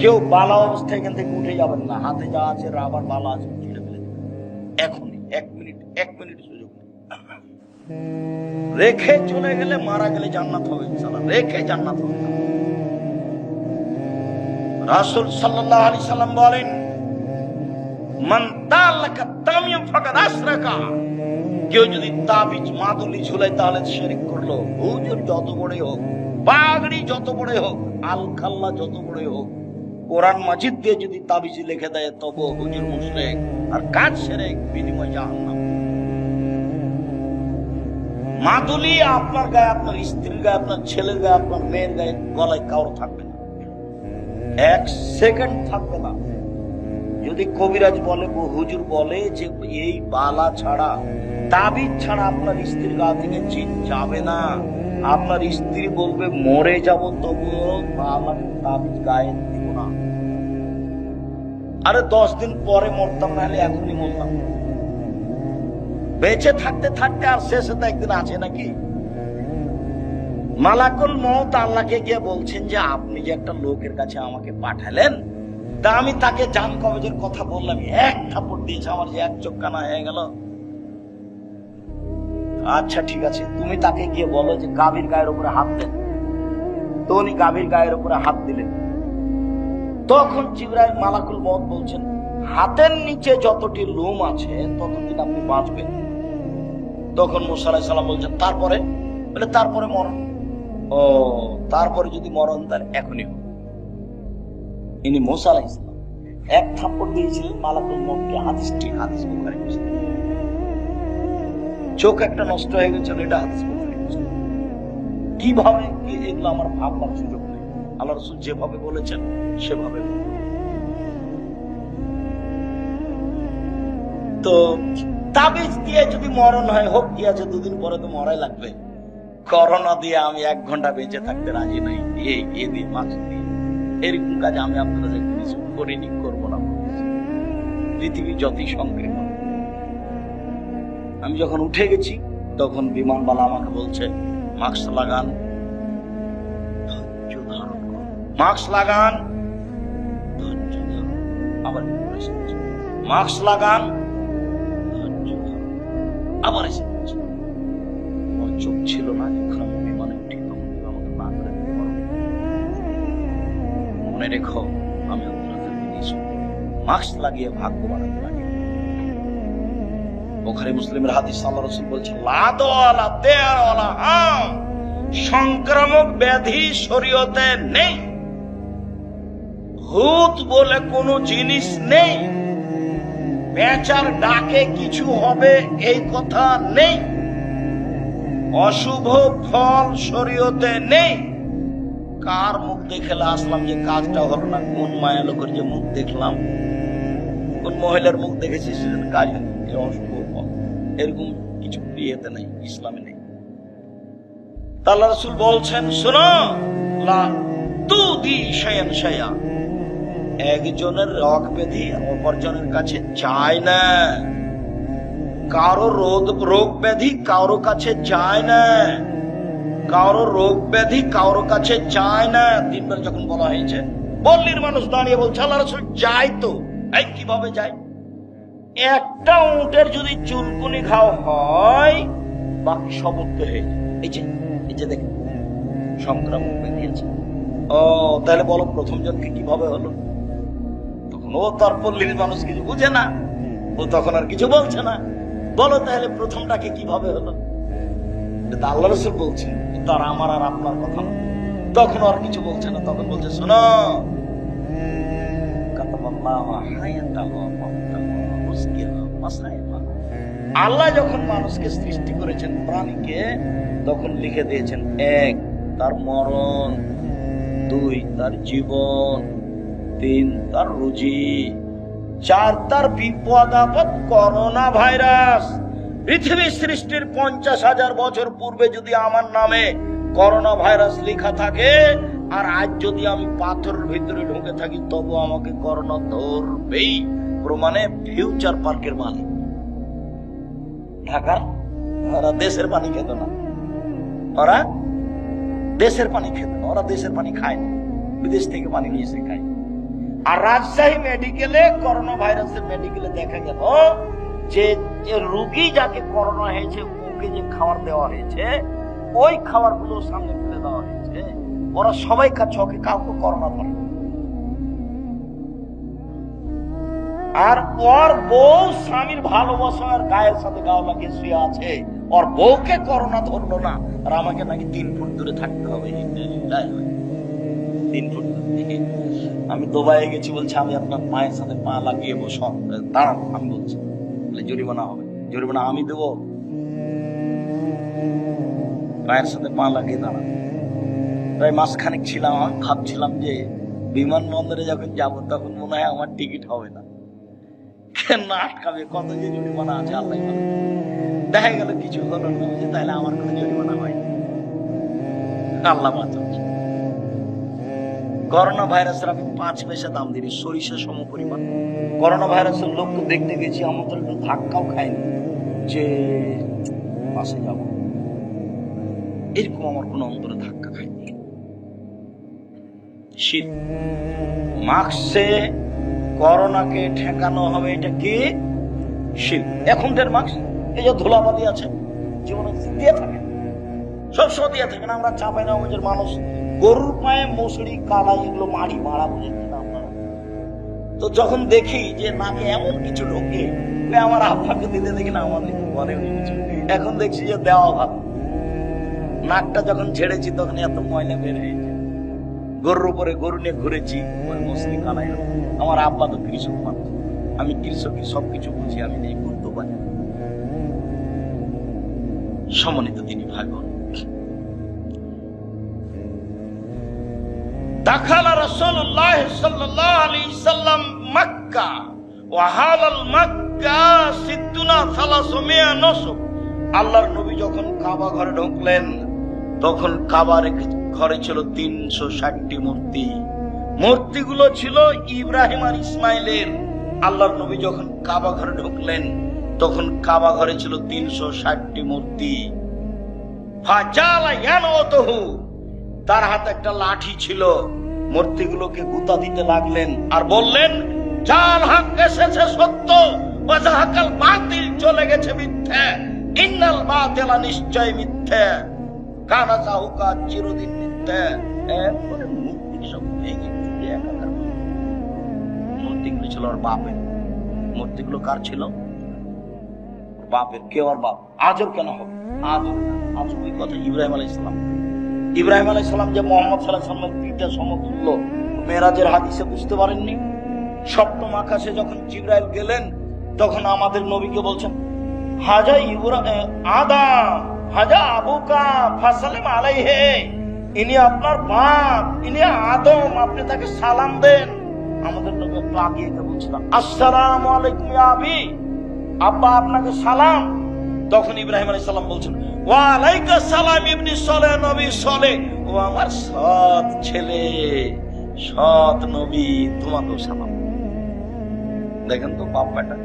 কেউ বালা অবস্থায় এখান থেকে উঠে যাবেন না, হাতে যা আছে রাবার বালা আছে, ছিঁড়ে ফেলে দেবেন এখনই। 1 মিনিট সুযোগ রেখে চলে গেলে, মারা গেলে জান্নাত হবে ইনশাআল্লাহ, রেখে জান্নাত হবে। রাসূল সাল্লাল্লাহু আলাইহি সাল্লাম বলেন, মান তালাকা তামিম ফাকাদ আশরাকা। কেউ যদি তাবিজ মাদুলি ঝুলায়, তাহলে শিরক করলো। হুজুর যত বড়ই হোক, পাগড়ি যত বড়ই হোক, আলখাল্লা যত বড়ই হোক, কোরআন মাজিদ দিয়ে যদি তাবিজ লিখে দেয়, তবু হুজুর মুশরিক, আর কাজ শিরক, বিনিময় জাহান্নাম। মাদুলি আপনার গায়ে, আপনার স্ত্রীর গায়ে, আপনার ছেলের গায়ে, আপনার মেয়ের গায়ে, গলায় কারো থাকবে না, 1 সেকেন্ড থাকবে না। যদি কবিরাজ বলে, হুজুর বলে যে এই বালা ছাড়া, তাবিজ ছাড়া আপনার স্ত্রীর গা থেকে জিন যাবে না, আপনার স্ত্রী বলবে মরে যাব, তবুও বালা তাবিজ গায়ে দিব না। আরে 10 দিন পরে মরতাম, নাহলে এখনই মরতাম। বেঁচে থাকতে থাকতে আর শেষে তো একদিন আছে নাকি? মালাকুল মউত আল্লাহকে গিয়ে বলছেন যে আপনি যে একটা লোকের কাছে আমাকে পাঠালেন, তা আমি তাকে জান কবজের কথা বললাম, এক থাপ্পড় দিয়েছে, আমার যে এক চোখ কানা হয়ে গেল। আচ্ছা ঠিক আছে, তুমি তাকে গিয়ে বলো যে গাভীর গায়ের উপরে হাত দেন। তো উনি গাভীর গায়ের উপরে হাত দিলেন। তখন জিবরাইল মালাকুল মউত বলছেন, হাতের নিচে যতটি লোম আছে ততদিন আপনি বাঁচবেন। তখন মুসা আলাইহিস সালাম বলছেন তারপরে? বলে তারপরে মরণ। ও, তারপরে যদি মরণ তার এখনই হোক। ইনি মুসা আলাইহিস সালাম এক থাপ্পড় দিয়েছিলেন মালাকুল মউতকে। হাদিস বুখারী মুসলিম। চোখ একটা নষ্ট হয়ে গেছিল, এটা হাদিস বুখারী মুসলিম। কিভাবে এগুলো আমার ভাববার সুযোগ নেই। আল্লাহ রাসূল যেভাবে বলেছেন সেভাবে। তো তাবিজ দিয়ে যদি মরণ হয় হোক, কি আছে, দুদিন পরে তো মরাই লাগবে। করোনা দিয়ে আমি 1 ঘন্টা বেঁচে থাকতে রাজি নই, এ দিয়ে মাছ দিয়ে। এরকম কাজ আমি আপনাদের কিছু করিনি, করবো না। পৃথিবী যতই সংকীর্ণ। আমি যখন উঠে গেছি তখন বিমানবালা আমাকে বলছে মাস্ক লাগান, ধৈর্য ধারণ করুন, মাস্ক লাগান, ধৈর্য ধারণ। আবার মাস্ক লাগান, ধৈর্য ধারণ। আবার এসে আমার চোখ ছিল না, যখন আমি বিমানে উঠি তখন আমাকে না করে দিতে পারো। মনে রেখো, আমি আপনাদের মাস্ক লাগিয়ে ভাগ্য বানাতে লাগে। বুখারী মুসলিমের হাদিস, আল্লাহ রাসূল বলছেন সংক্রামক ব্যাধি শরীয়তে নেই, ভূত বলে কোনো জিনিস নেই, পেঁচার ডাকে কিছু হবে এই কথা নেই, অশুভ ফল শরীয়তে নেই। কার মুখ দেখে আসলাম যে কাজটা হলো না? কোন মায়া লোকের যে মুখ দেখলাম, কোন মহিলার মুখ দেখেছি সেজন্য কাজ হয়নি, অশুভ ফল। এরকম কিছু বিয়েতে নেই, ইসলামে নেই। আল্লাহ রাসূল বলছেন, শোনো, লা তুদি শায়ান শায়া, একজনের রোগ ব্যাধি অপরজনের কাছে যায় না। কারো রোগ ব্যাধি কারো কাছে যায় না, কারো রোগ ব্যাধি কারো কাছে যায় না। 3 বার যখন বলা হয়েছে, পল্লীর মানুষ দাঁড়িয়ে বলছে আল্লাহ রাসূল যায় তো। এই কিভাবে যায়? একটা উটের যদি চুলকুনি ঘাও হয় বাকি সব উঠতে হয়ে যায়। এই যে দেখেন সংক্রামক ব্যাধি আছে। ও তাহলে বলো প্রথম জনকে কিভাবে হলো? তখন ও তার পল্লীর মানুষ কিছু বুঝে না, ও তখন আর কিছু বলছে না। বলো তাহলে প্রথমটাকে কিভাবে হলো? এটা আল্লাহ রাসূল বলছেন, তার আমার আর আপনার কথা না। তখন আর কিছু বলছে না, তখন বলছে শোনো, আল্লাহ যখন মানুষকে সৃষ্টি করেছেন, প্রাণীকে, তখন লিখে দিয়েছেন 1 তার মরণ, 2 তার জীবন, 3 তার রুজি, 4 তার বিপদ আপদ। করোনা ভাইরাস পৃথিবী সৃষ্টির 50,000 বছর পূর্বে যদি আমার নামে করোনা ভাইরাস লেখা থাকে, আর আজ যদি আমি পাথরের ভিতরে ঢুকে থাকি, তবু আমাকে করোনা ধরবেই। প্রমাণে ফিউচার পার্কের মালিক ঢাকার, ওরা দেশের পানি খেত না, ওরা দেশের পানি খেত না, ওরা দেশের পানি খায় না, বিদেশ থেকে পানি নিয়ে এসে খায়। আর রাজশাহী মেডিকেলে, করোনা ভাইরাসের মেডিকেলে দেখা গেল যে রোগী যাকে করোনা হয়েছে ওকে যে খাবার দেওয়া হয়েছে, ওই খাবার গুলো সামনে ফেলে দেওয়া হয়েছে, ওরা সবাই খাচ্ছে, ওকে কাউকে করোনা ধরে। আর ওর বউ স্বামীর ভালোবাসার গায়ের সাথে গাও লাগিয়ে শুয়ে আছে, ওর বউকে করোনা ধরলো না, আর আমাকে নাকি 3 ফুট দূরে থাকতে হবে। 3 ফুট। আমি দুবাইয়ে গেছি, বলছে আমি আপনার পায়ের সাথে পা লাগিয়ে বসো, দাঁড়ান। আমি বলছি জরিমানা হবে। জরিমানা আমি দেবো? পায়ের সাথে পা লাগিয়ে দাঁড়ান। প্রায় মাসখানেক ছিলাম, আমি ভাবছিলাম যে বিমানবন্দরে যখন যাবো তখন মনে হয় আমার টিকিট হবে না, কেন আটকাবে, কত যে জরিমানা আছে আল্লাহ জানে। দেখা গেল কিছু হলো না, তাহলে আমার কোনো জরিমানা হয়নি, আল্লাহ বাঁচাচ্ছে। করোনা ভাইরাসের আমি 5 পয়সা দাম দিই, সরিষা সম পরিমাণ। করোনা ভাইরাসের লোককে দেখতে গেছি, আমার তো একটু ধাক্কাও খায়নি যে পাশে যাব। এরকম আমার কোন অন্তরে ধাক্কা খায়নি। শিরক। মাস্কে করোনাকে ঠেকানো হবে, এটা কি? শিরক। এখন মাস্ক এই যে ধুলাবালি আছে, জীবনে দিয়ে থাকে, সবসময় দিয়ে থাকে না। আমরা চাপাই না আমাদের মানুষ গরুর পায়ে মশুরি কালা এগুলো মাড়ি মারা বুঝেছেন আপনারা তো। যখন দেখি যে নাকে এমন কিছু ঢোকে, আমার আব্বাকে দিতে দেখি না, আমাদের ঘরে এখন দেখছি যে দেওয়া ভালো। নাকটা যখন ছেড়েছি তখন এত ময়লা বের হয়েছে। গরুর উপরে গরু নিয়ে ঘুরেছি, ওই মশুরি কালাই। আমার আব্বা তো কৃষক মানুষ, আমি কৃষকের সবকিছু বুঝি, আমি নেই করতে পারি। সম্মানিত তিনি ভাই বোন, দাখালা রাসূলুল্লাহ সাল্লাল্লাহু আলাইহি সাল্লাম মক্কা ওয়া হালাল মক্কা সিদ্দুনা 300 নসব। আল্লাহর নবী যখন কাবা ঘরে ঢুকলেন তখন কাবার ঘরে ছিল 360টি মূর্তি। মূর্তিগুলো ছিল ইব্রাহিম আর ইসমাইলের। আল্লাহর নবী যখন কাবা ঘরে ঢুকলেন তখন কাবা ঘরে ছিল 360টি মূর্তি। ফাজালা ইয়ানওয়াতুহু, তার হাতে একটা লাঠি ছিল, মূর্তিগুলোকে গুতা দিতে লাগলেন আর বললেন, যার হক এসেছে সত্য, ওয়া যাহাকাল বাতিল চলে গেছে মিথ্যা। ইন্নাল বাতিলা নিশ্চয় মিথ্যা, কানা যাহুকা চিরদিন মিথ্যা। এরপরে মূর্তি সব ভেঙে চুরে একাকার। মূর্তিগুলো ছিল ওর বাপের। মূর্তিগুলো কার ছিল? বাপের। কেউ আর বাপ? আজব কেন হবে? আজব এই কথা ইব্রাহিম আলাইহিস সালাম। ইব্রাহিম আলাইহিস সালাম যে মুহাম্মদ সাল্লাল্লাহু আলাইহি ওয়াসাল্লামের পিতা সমতুল্য, মেরাজের হাদিসে বুঝতে পারেননি? সপ্তম আকাশে যখন জিবরাইল গেলেন তখন আমাদের নবীকে বলছেন, হাজা আদম, হাজা আবুকা ফাসালিম আলাইহি, ইনি আপনার বাপ, ইনি আদম, আপনি তাকে সালাম দেন। আমাদের নবী একটু আগিয়ে গিয়ে বলছিলাম, আসসালামু আলাইকুম ইয়া আবি, আব্বা আপনাকে সালাম। তখন ইব্রাহিম আলাইহিস সালাম বলছেন, ওয়া আলাইকা সালাম ইবনি সালেহ, নবী সালেহ, ও আমার সৎ ছেলে, সৎ নবী, তোমাকেও সালাম। দেখেন তো বাপ বেটা।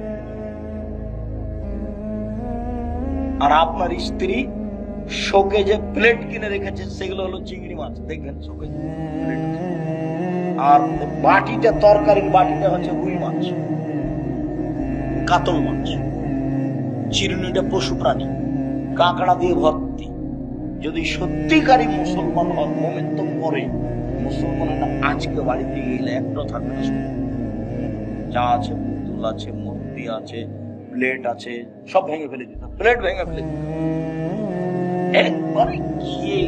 আর আপনার স্ত্রী শোকে যে প্লেট কিনে রেখেছে সেগুলো হলো চিংড়ি মাছ, দেখবেন শোকে প্লেট। আর বাটিটা, তরকারির বাটিটা হচ্ছে রুই মাছ, কাতল মাছ। চিরুনিটা পশু প্রাণী, কাঁকড়া দিয়ে ভর্তি। যদি সত্যিকারী মুসলমান হন, মোমেন তো পরে মুসলমানেরা আজকে বাড়িতে গেলে একটা থাকবে না, যা আছে পুতুল আছে, মূর্তি আছে, প্লেট আছে, সব ভেঙে ফেলে দিত। প্লেট ভেঙে ফেলে দিত একবারে গিয়ে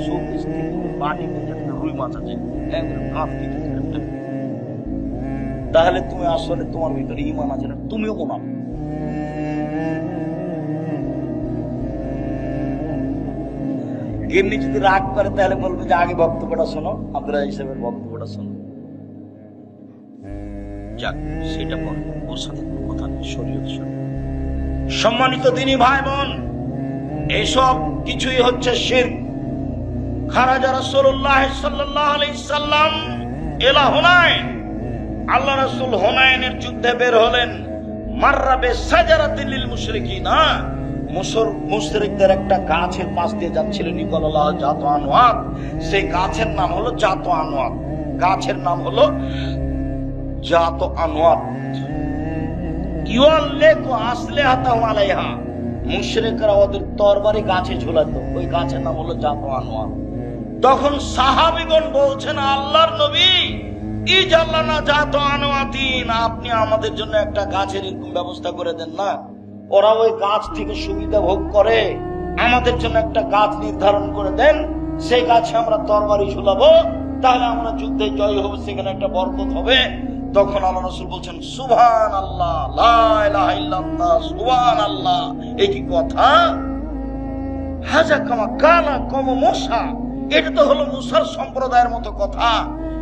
শোপিস থেকে বাটি থেকে রুই মাছ আছে একবারে ভাত দিতে। তাহলে তুমি আসলে তোমার ভিতরে ঈমান আছে না? তুমিও গোনাম। গিন্নি যদি রাগ করে তাহলে বলবে যে আগে বক্তব্যটা শোনো, আব্দুল হিসেবের বক্তব্যটা শোনো। যাক, সেটা পরে, ওর সাথে কথা নেই, শরীয়ত। সম্মানিত দিনী ভাই বোন, এইসব কিছুই হচ্ছে শিরক। খারাজা রাসূলুল্লাহ সাল্লাল্লাহু আলাইহি সাল্লাম ইলা হুনাইন, আল্লাহ রাসূল হুনাইনের যুদ্ধে বের হলেন। মাররা বিসাজারাতিল লিল মুশরিকিনা, মুশরিকদের একটা গাছের পাশ দিয়ে যাচ্ছিলেন, নিকলাল্লাহ জাতু আনওয়াত। সেই গাছের নাম হলো জাতু আনওয়াত। গাছের নাম হলো জাতু আনওয়াত। ইউআল্লিকু আসলিহাতাহুম আলাইহা, মুশরিকরা ওদের তরবারি গাছে ঝুলাতো, ওই গাছের নাম হলো জাতু আনওয়াত। তখন সাহাবীগণ বলছেন, আল্লাহর নবী, ইজাল্লানা জাতু আনওয়াতিন, আপনি আমাদের জন্য একটা গাছের এরকম ব্যবস্থা করে দেন না। ওরা ওই গাছ থেকে সুবিধা ভোগ করে, আমাদের জন্য একটা গাছ নির্ধারণ করে দেন, সেই গাছে আমরা তরবারি ঝুলাবো, তাহলে আমরা যুদ্ধে জয় হবো, সেখানে একটা বরকত হবে। তখন আল্লাহ রাসূল বলছেন, সুবহানাল্লাহ, লা ইলাহা ইল্লাল্লাহ, সুবহানাল্লাহ। এই কি কথা? হাজা কামা কালা কম মুসা, এটা তো হলো মুসার সম্প্রদায়ের মতো কথা।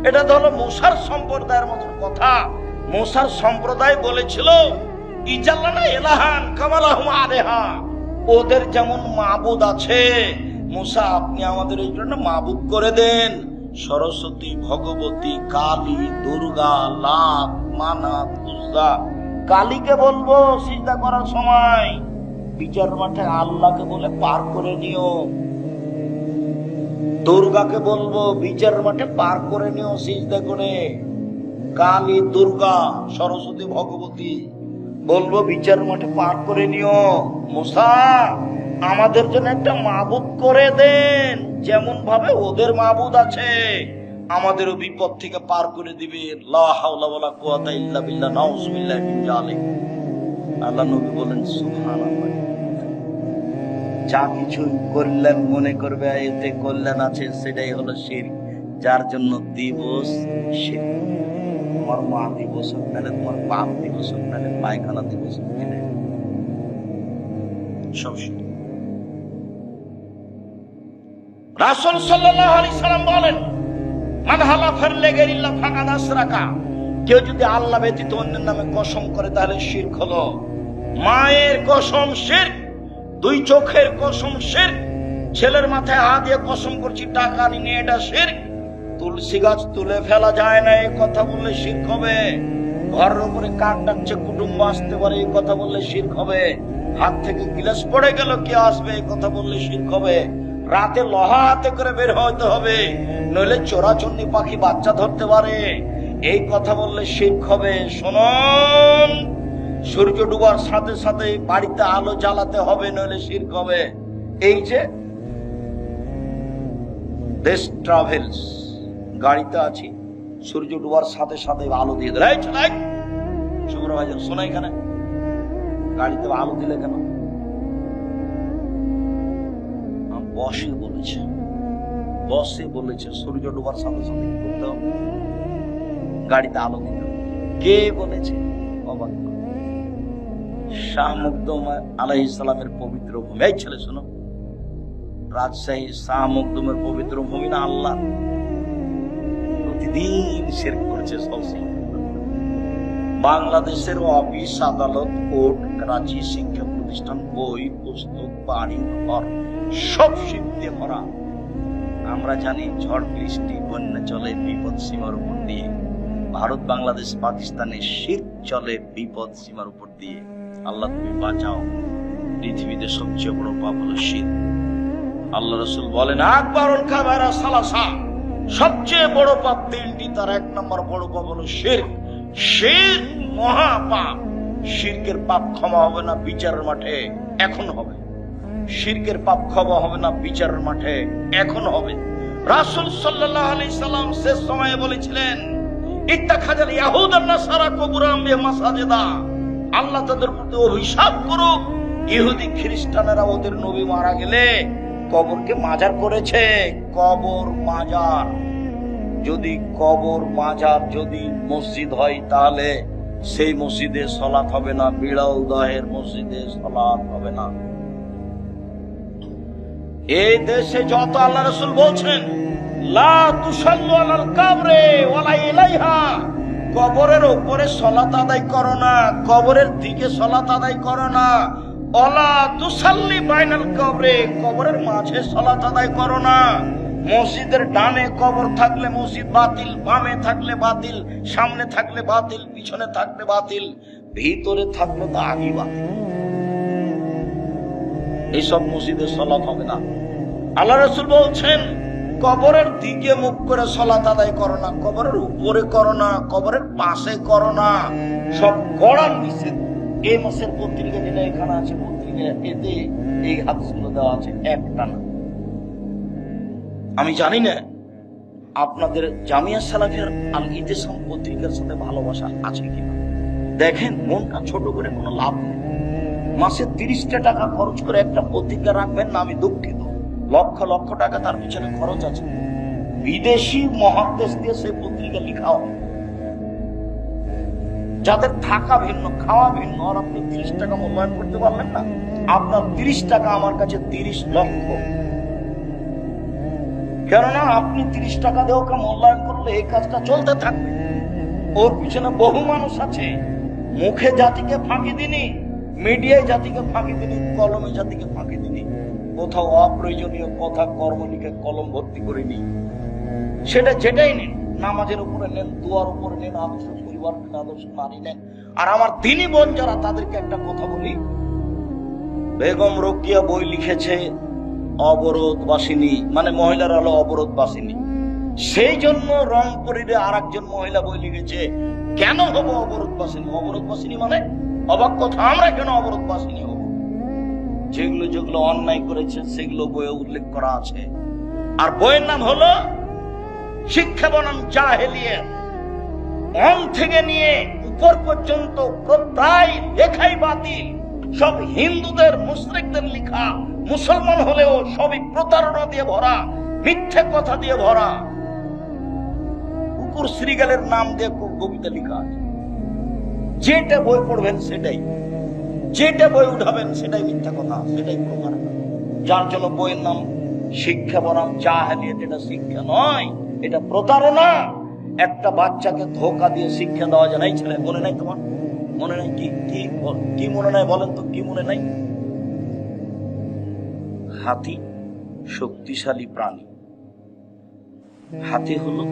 এটা তো হলো মুসার সম্প্রদায়ের মতো কথা। মুসার সম্প্রদায় বলেছিল, ইজাল্লানা ইলাহান কামা লাহুম আলাইহা, ওদের যেমন মাবুদ আছে, মুসা আপনি আমাদের এই জন্য মাবুদ করে দেন। সরস্বতী, ভগবতী, কালী, দুর্গা, লাত, মানাত, উজ্জা। কালীকে বলবো সিজদা করার সময়, বিচার মাঠে আল্লাহকে বলে পার করে নিও। দুর্গাকে বলবো বিচারের মাঠে পার করে নিও সিজদা করে। কালী, দুর্গা, সরস্বতী, ভগবতী বলবো বিচারের মাঠে পার করে নিও। মুসা, আমাদের জন্য একটা মাবুদ করে দেন, যেমন ভাবে ওদের মাবুদ আছে আমাদেরও বিপদ থেকে পার করে দিবে। লা হাওলা ওয়ালা কুওয়াতা ইল্লা বিল্লাহ, নাউযুবিল্লাহি মিন যালিক। আল্লাহ নবী বলেন সুবহানাল্লাহ। যা কিছু কল্যাণ মনে করবে এতে কল্যাণ আছে, সেটাই হলো শিরক। যার জন্য দিবস শিরক। তোমার মা দিবস হোক, নাহলে তোমার বাপ দিবস হোক, নাহলে পায়খানা দিবস হোক, সব শিরক। রাসূল সাল্লাল্লাহু আলাইহি সাল্লাম বলেন, মান হালাফা লিগাইরিল্লাহ ফাকাদ আশরাকা। কেউ যদি আল্লাহ ব্যতীত অন্যের নামে কসম করে তাহলে শিরক হলো। মায়ের কসম শিরক, দুই চোখের কসম শিরক, ছেলের মাথায় হাত দিয়ে কসম করছি টাকা নিয়ে, এটা শিরক। তুলসী গাছ তুলে ফেলা যায় না, এই কথা বললে শিরক হবে। ঘরের উপরে কাক ডাকছে, কুটুম্ব আসতে পারে, এই কথা বললে শিরক হবে। হাত থেকে গিলাস পড়ে গেল, কে আসবে, এই কথা বললে শিরক হবে। রাতে লোহা হাতে করে বের হইতে হবে, নইলে চোরাচুন্নি পাখি বাচ্চা ধরতে পারে, এই কথা বললে শিরক হবে। শুনুন, সূর্য ডুবার সাথে সাথে বাড়িতে আলো জ্বালাতে হবে, নইলে শিরক হবে। এই যে দেশ ট্রাভেলস, গাড়িতে আছি, সূর্য ডুবার সাথে সাথে আলো দিয়ে দিল, সুপারভাইজার শোনা, এখানে গাড়িতে আলো দিলে কেন? বসে বলেছে, বসে বলেছে সূর্য ডুবার সাথে সাথে কি করতে হবে? গাড়িতে আলো দিতে হবে। কে বলেছে? অবাক। শাহ মখদুম আলাইহিস সালামের পবিত্র ভূমি। এই ছেলে শোনো, রাজশাহী শাহ মখদুমের পবিত্র ভূমি না আল্লাহ? প্রতিদিন শিরক করছে সব। বাংলাদেশের অফিস, আদালত, কোর্ট, করাচি, শিক্ষা প্রতিষ্ঠান, বই, পুস্তক, বাড়ি, ঘর সব শিরক দিয়ে ভরা। আমরা জানি ঝড় বৃষ্টি বন্যা চলে বিপদ সীমার উপর দিয়ে। ভারত, বাংলাদেশ, পাকিস্তানে শিরক চলে বিপদ সীমার উপর দিয়ে। আল্লাহ তুমি বাঁচাও। পৃথিবীতে সবচেয়ে বড় পাপ হলো শিরক। আল্লাহ রাসূল বলেন, আকবারুল কাবায়রা সালাসা, সবচেয়ে বড় পাপ তিনটি, তার এক নম্বর বড় পাপ হলো শিরক। শিরক মহা পাপ। শিরকের পাপ ক্ষমা হবে না বিচারের মাঠে, এখন হবে। শিরকের পাপ ক্ষমা হবে না বিচারের মাঠে, এখন হবে। রাসূল সাল্লাল্লাহু আলাইহি সাল্লাম শেষ সময়ে বলেছিলেন, ইত্তাখাযাল ইয়াহুদ ওয়ান নাসারা কুবুরাম বিমাসাজিদা। আল্লাহ তাদের প্রতি অভিশাপ করুক, ইহুদি খ্রিস্টানেরা ওদের নবী মারা গেলে কবরকে মাজার করেছে। কবর মাজার, যদি কবর মাজার যদি মসজিদ হয়, তাহলে সেই মসজিদে সালাত হবে না, বিড়াল দহের মসজিদে সালাত হবে না। এই দেশে যত আল্লাহ রাসূল বলছেন, লা তুসাল্লু আলাল কাবরে ওয়ালা ইলাইহা, কবরের উপরে সালাত আদায় করো না, কবরের দিকে সালাত আদায় করো না। ওয়ালা তুসাল্লি বাইনাল কবরে, কবরের মাঝে সালাত আদায় করো না। মসজিদের ডানে কবর থাকলে মসজিদ বাতিল, বামে থাকলে বাতিল, সামনে থাকলে বাতিল, পিছনে থাকলে বাতিল, ভিতরে থাকলে তো আগেই বাতিল। এইসব মসজিদে সালাত হবে না। আল্লাহ রাসূল বলছেন, কবরের দিকে মুখ করে সালাত আদায় করো না, কবরের উপরে করো না, কবরের পাশে করো না, সব করার নিষেধ। এই মাসের পত্রিকা যেটা এখানে আছে, পত্রিকা এতে এই হাদিসগুলো দেওয়া আছে, একটা না। আমি জানি না আপনাদের জামিয়া সালাফিয়ার আল ইতিসাম পত্রিকার সাথে ভালোবাসা আছে কিনা। দেখেন, মনটা ছোট করে কোনো লাভ নেই। মাসে 30টা টাকা খরচ করে একটা পত্রিকা রাখবেন না, আমি দুঃখিত। লক্ষ লক্ষ টাকা তার পিছনে খরচ আছে। বিদেশি মহাদেশ দিয়ে সেই পত্রিকা লেখা হয়, যাদের থাকা ভিন্ন, খাওয়া ভিন্ন, আর আপনি 30 টাকা মূল্যায়ন করতে পারলেন না। আপনার 30 টাকা আমার কাছে 30 লক্ষ। কেননা আপনি 30 টাকা দিয়ে ওকে মূল্যায়ন করলে এই কাজটা চলতে থাকবে। ওর পিছনে বহু মানুষ আছে। মুখে জাতিকে ফাঁকি দিনি, মিডিয়ায় জাতিকে ফাঁকি দিনি, কলমে জাতিকে ফাঁকি দিনি। কোথাও অপ্রয়োজনীয় কথা কর্ম লিখে কলম ভর্তি করে নি। সেটা যেটাই নেন, নামাজের উপরে নেন, দোয়ার উপরে নেন, আদর্শ পরিবার নেন, আদর্শ নারী নেন। আর আমার দিনী বোন যারা, তাদেরকে একটা কথা বলি, বেগম রোকেয়া বই লিখেছে, অবরোধবাসিনী, মানে মহিলারা হলো অবরোধবাসিনী। সেই জন্য রংপুরে আর একজন মহিলা বই লিখেছে, কেন হবো অবরোধবাসিনী? অবরোধবাসিনী মানে অবাক কথা, আমরা কেন অবরোধবাসিনী হব? যেগুলো যেগুলো অন্যায় করেছে সেগুলো বইয়ে উল্লেখ করা আছে। আর বইয়ের নাম হলো শিক্ষা বনাম জাহেলিয়াত। অন থেকে নিয়ে উপর পর্যন্ত প্রায় লেখাই বাতিল, সব হিন্দুদের মুশরিকদের লেখা, মুসলমান হলেও সবই প্রতারণা দিয়ে ভরা, মিথ্যে কথা দিয়ে ভরা। কুকুর শ্রীগালের নাম দিয়ে কবিতা লেখা আছে। যেটা বই পড়বেন সেটাই, যেটা বই উঠাবেন সেটাই মিথ্যা কথা, সেটাই প্রমাণ। যার জন্য বইয়ের নাম শিক্ষা বনাম জাহেলিয়াত। এটা শিক্ষা নয়, এটা প্রতারণা। একটা বাচ্চাকে ধোকা দিয়ে শিক্ষা দেওয়া যায় না। এই ছেলে মনে নাই তোমার? মনে নাই? কি মনে নাই বলেন তো, কি মনে নাই? হাতি শক্তিশালী প্রাণী। হাতি হলো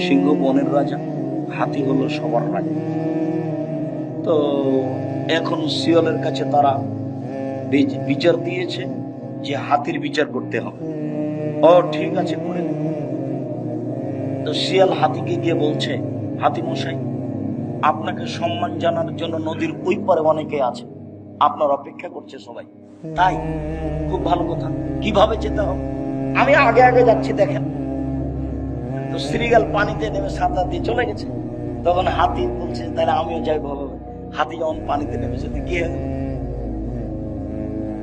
সিংহ বনের রাজা, হাতি হলো সবার রাজা। তো এখন শিয়ালের কাছে তারা বিচার দিয়েছে যে হাতির বিচার করতে হবে। ও ঠিক আছে, করে দেব। তো শিয়াল হাতিকে গিয়ে বলছে, হাতি মশাই, আপনাকে সম্মান জানার জন্য নদীর ওই পারে অনেকে আছে, আপনার অপেক্ষা করছে সবাই। তাই? খুব ভালো কথা। কিভাবে যেতে হবে? আমি আগে আগে যাচ্ছি, দেখেন। তো শ্রীগাল পানিতে নেমে সাঁতার দিয়ে চলে গেছে। তখন হাতি বলছে, তাহলে আমিও যাই। ভাবে হাতি যখন পানিতে নেমেছে, কি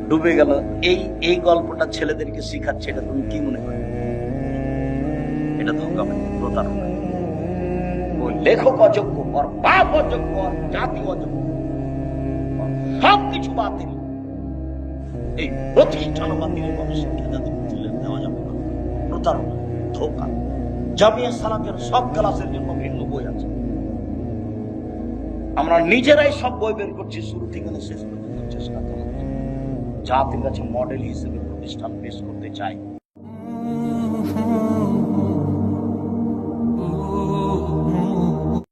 ডুবে গেল। এই গল্পটা ছেলেদেরকে শিখাচ্ছে। এটা তুমি কি মনে করো? এটা ধোঁকাবাজি, প্রতারণা। ওই লেখক অযোগ্য, ওর বাপ অযোগ্য, ওর জাতি অযোগ্য, সবকিছু বাতিল। এই প্রতিষ্ঠান বাতিল, শিক্ষা যাতে তুলে দেওয়া যাবে না। প্রতারণা, ধোঁকা। জামিয়া সালাতের সব ক্লাসের জন্য ভিন্ন বই আছে। আমরা নিজেরাই সব বই বের করছি, শুরু থেকে শেষ পর্যন্ত চেষ্টা করছি। জাতির কাছে মডেল হিসেবে প্রতিষ্ঠান পেশ করতে চাই।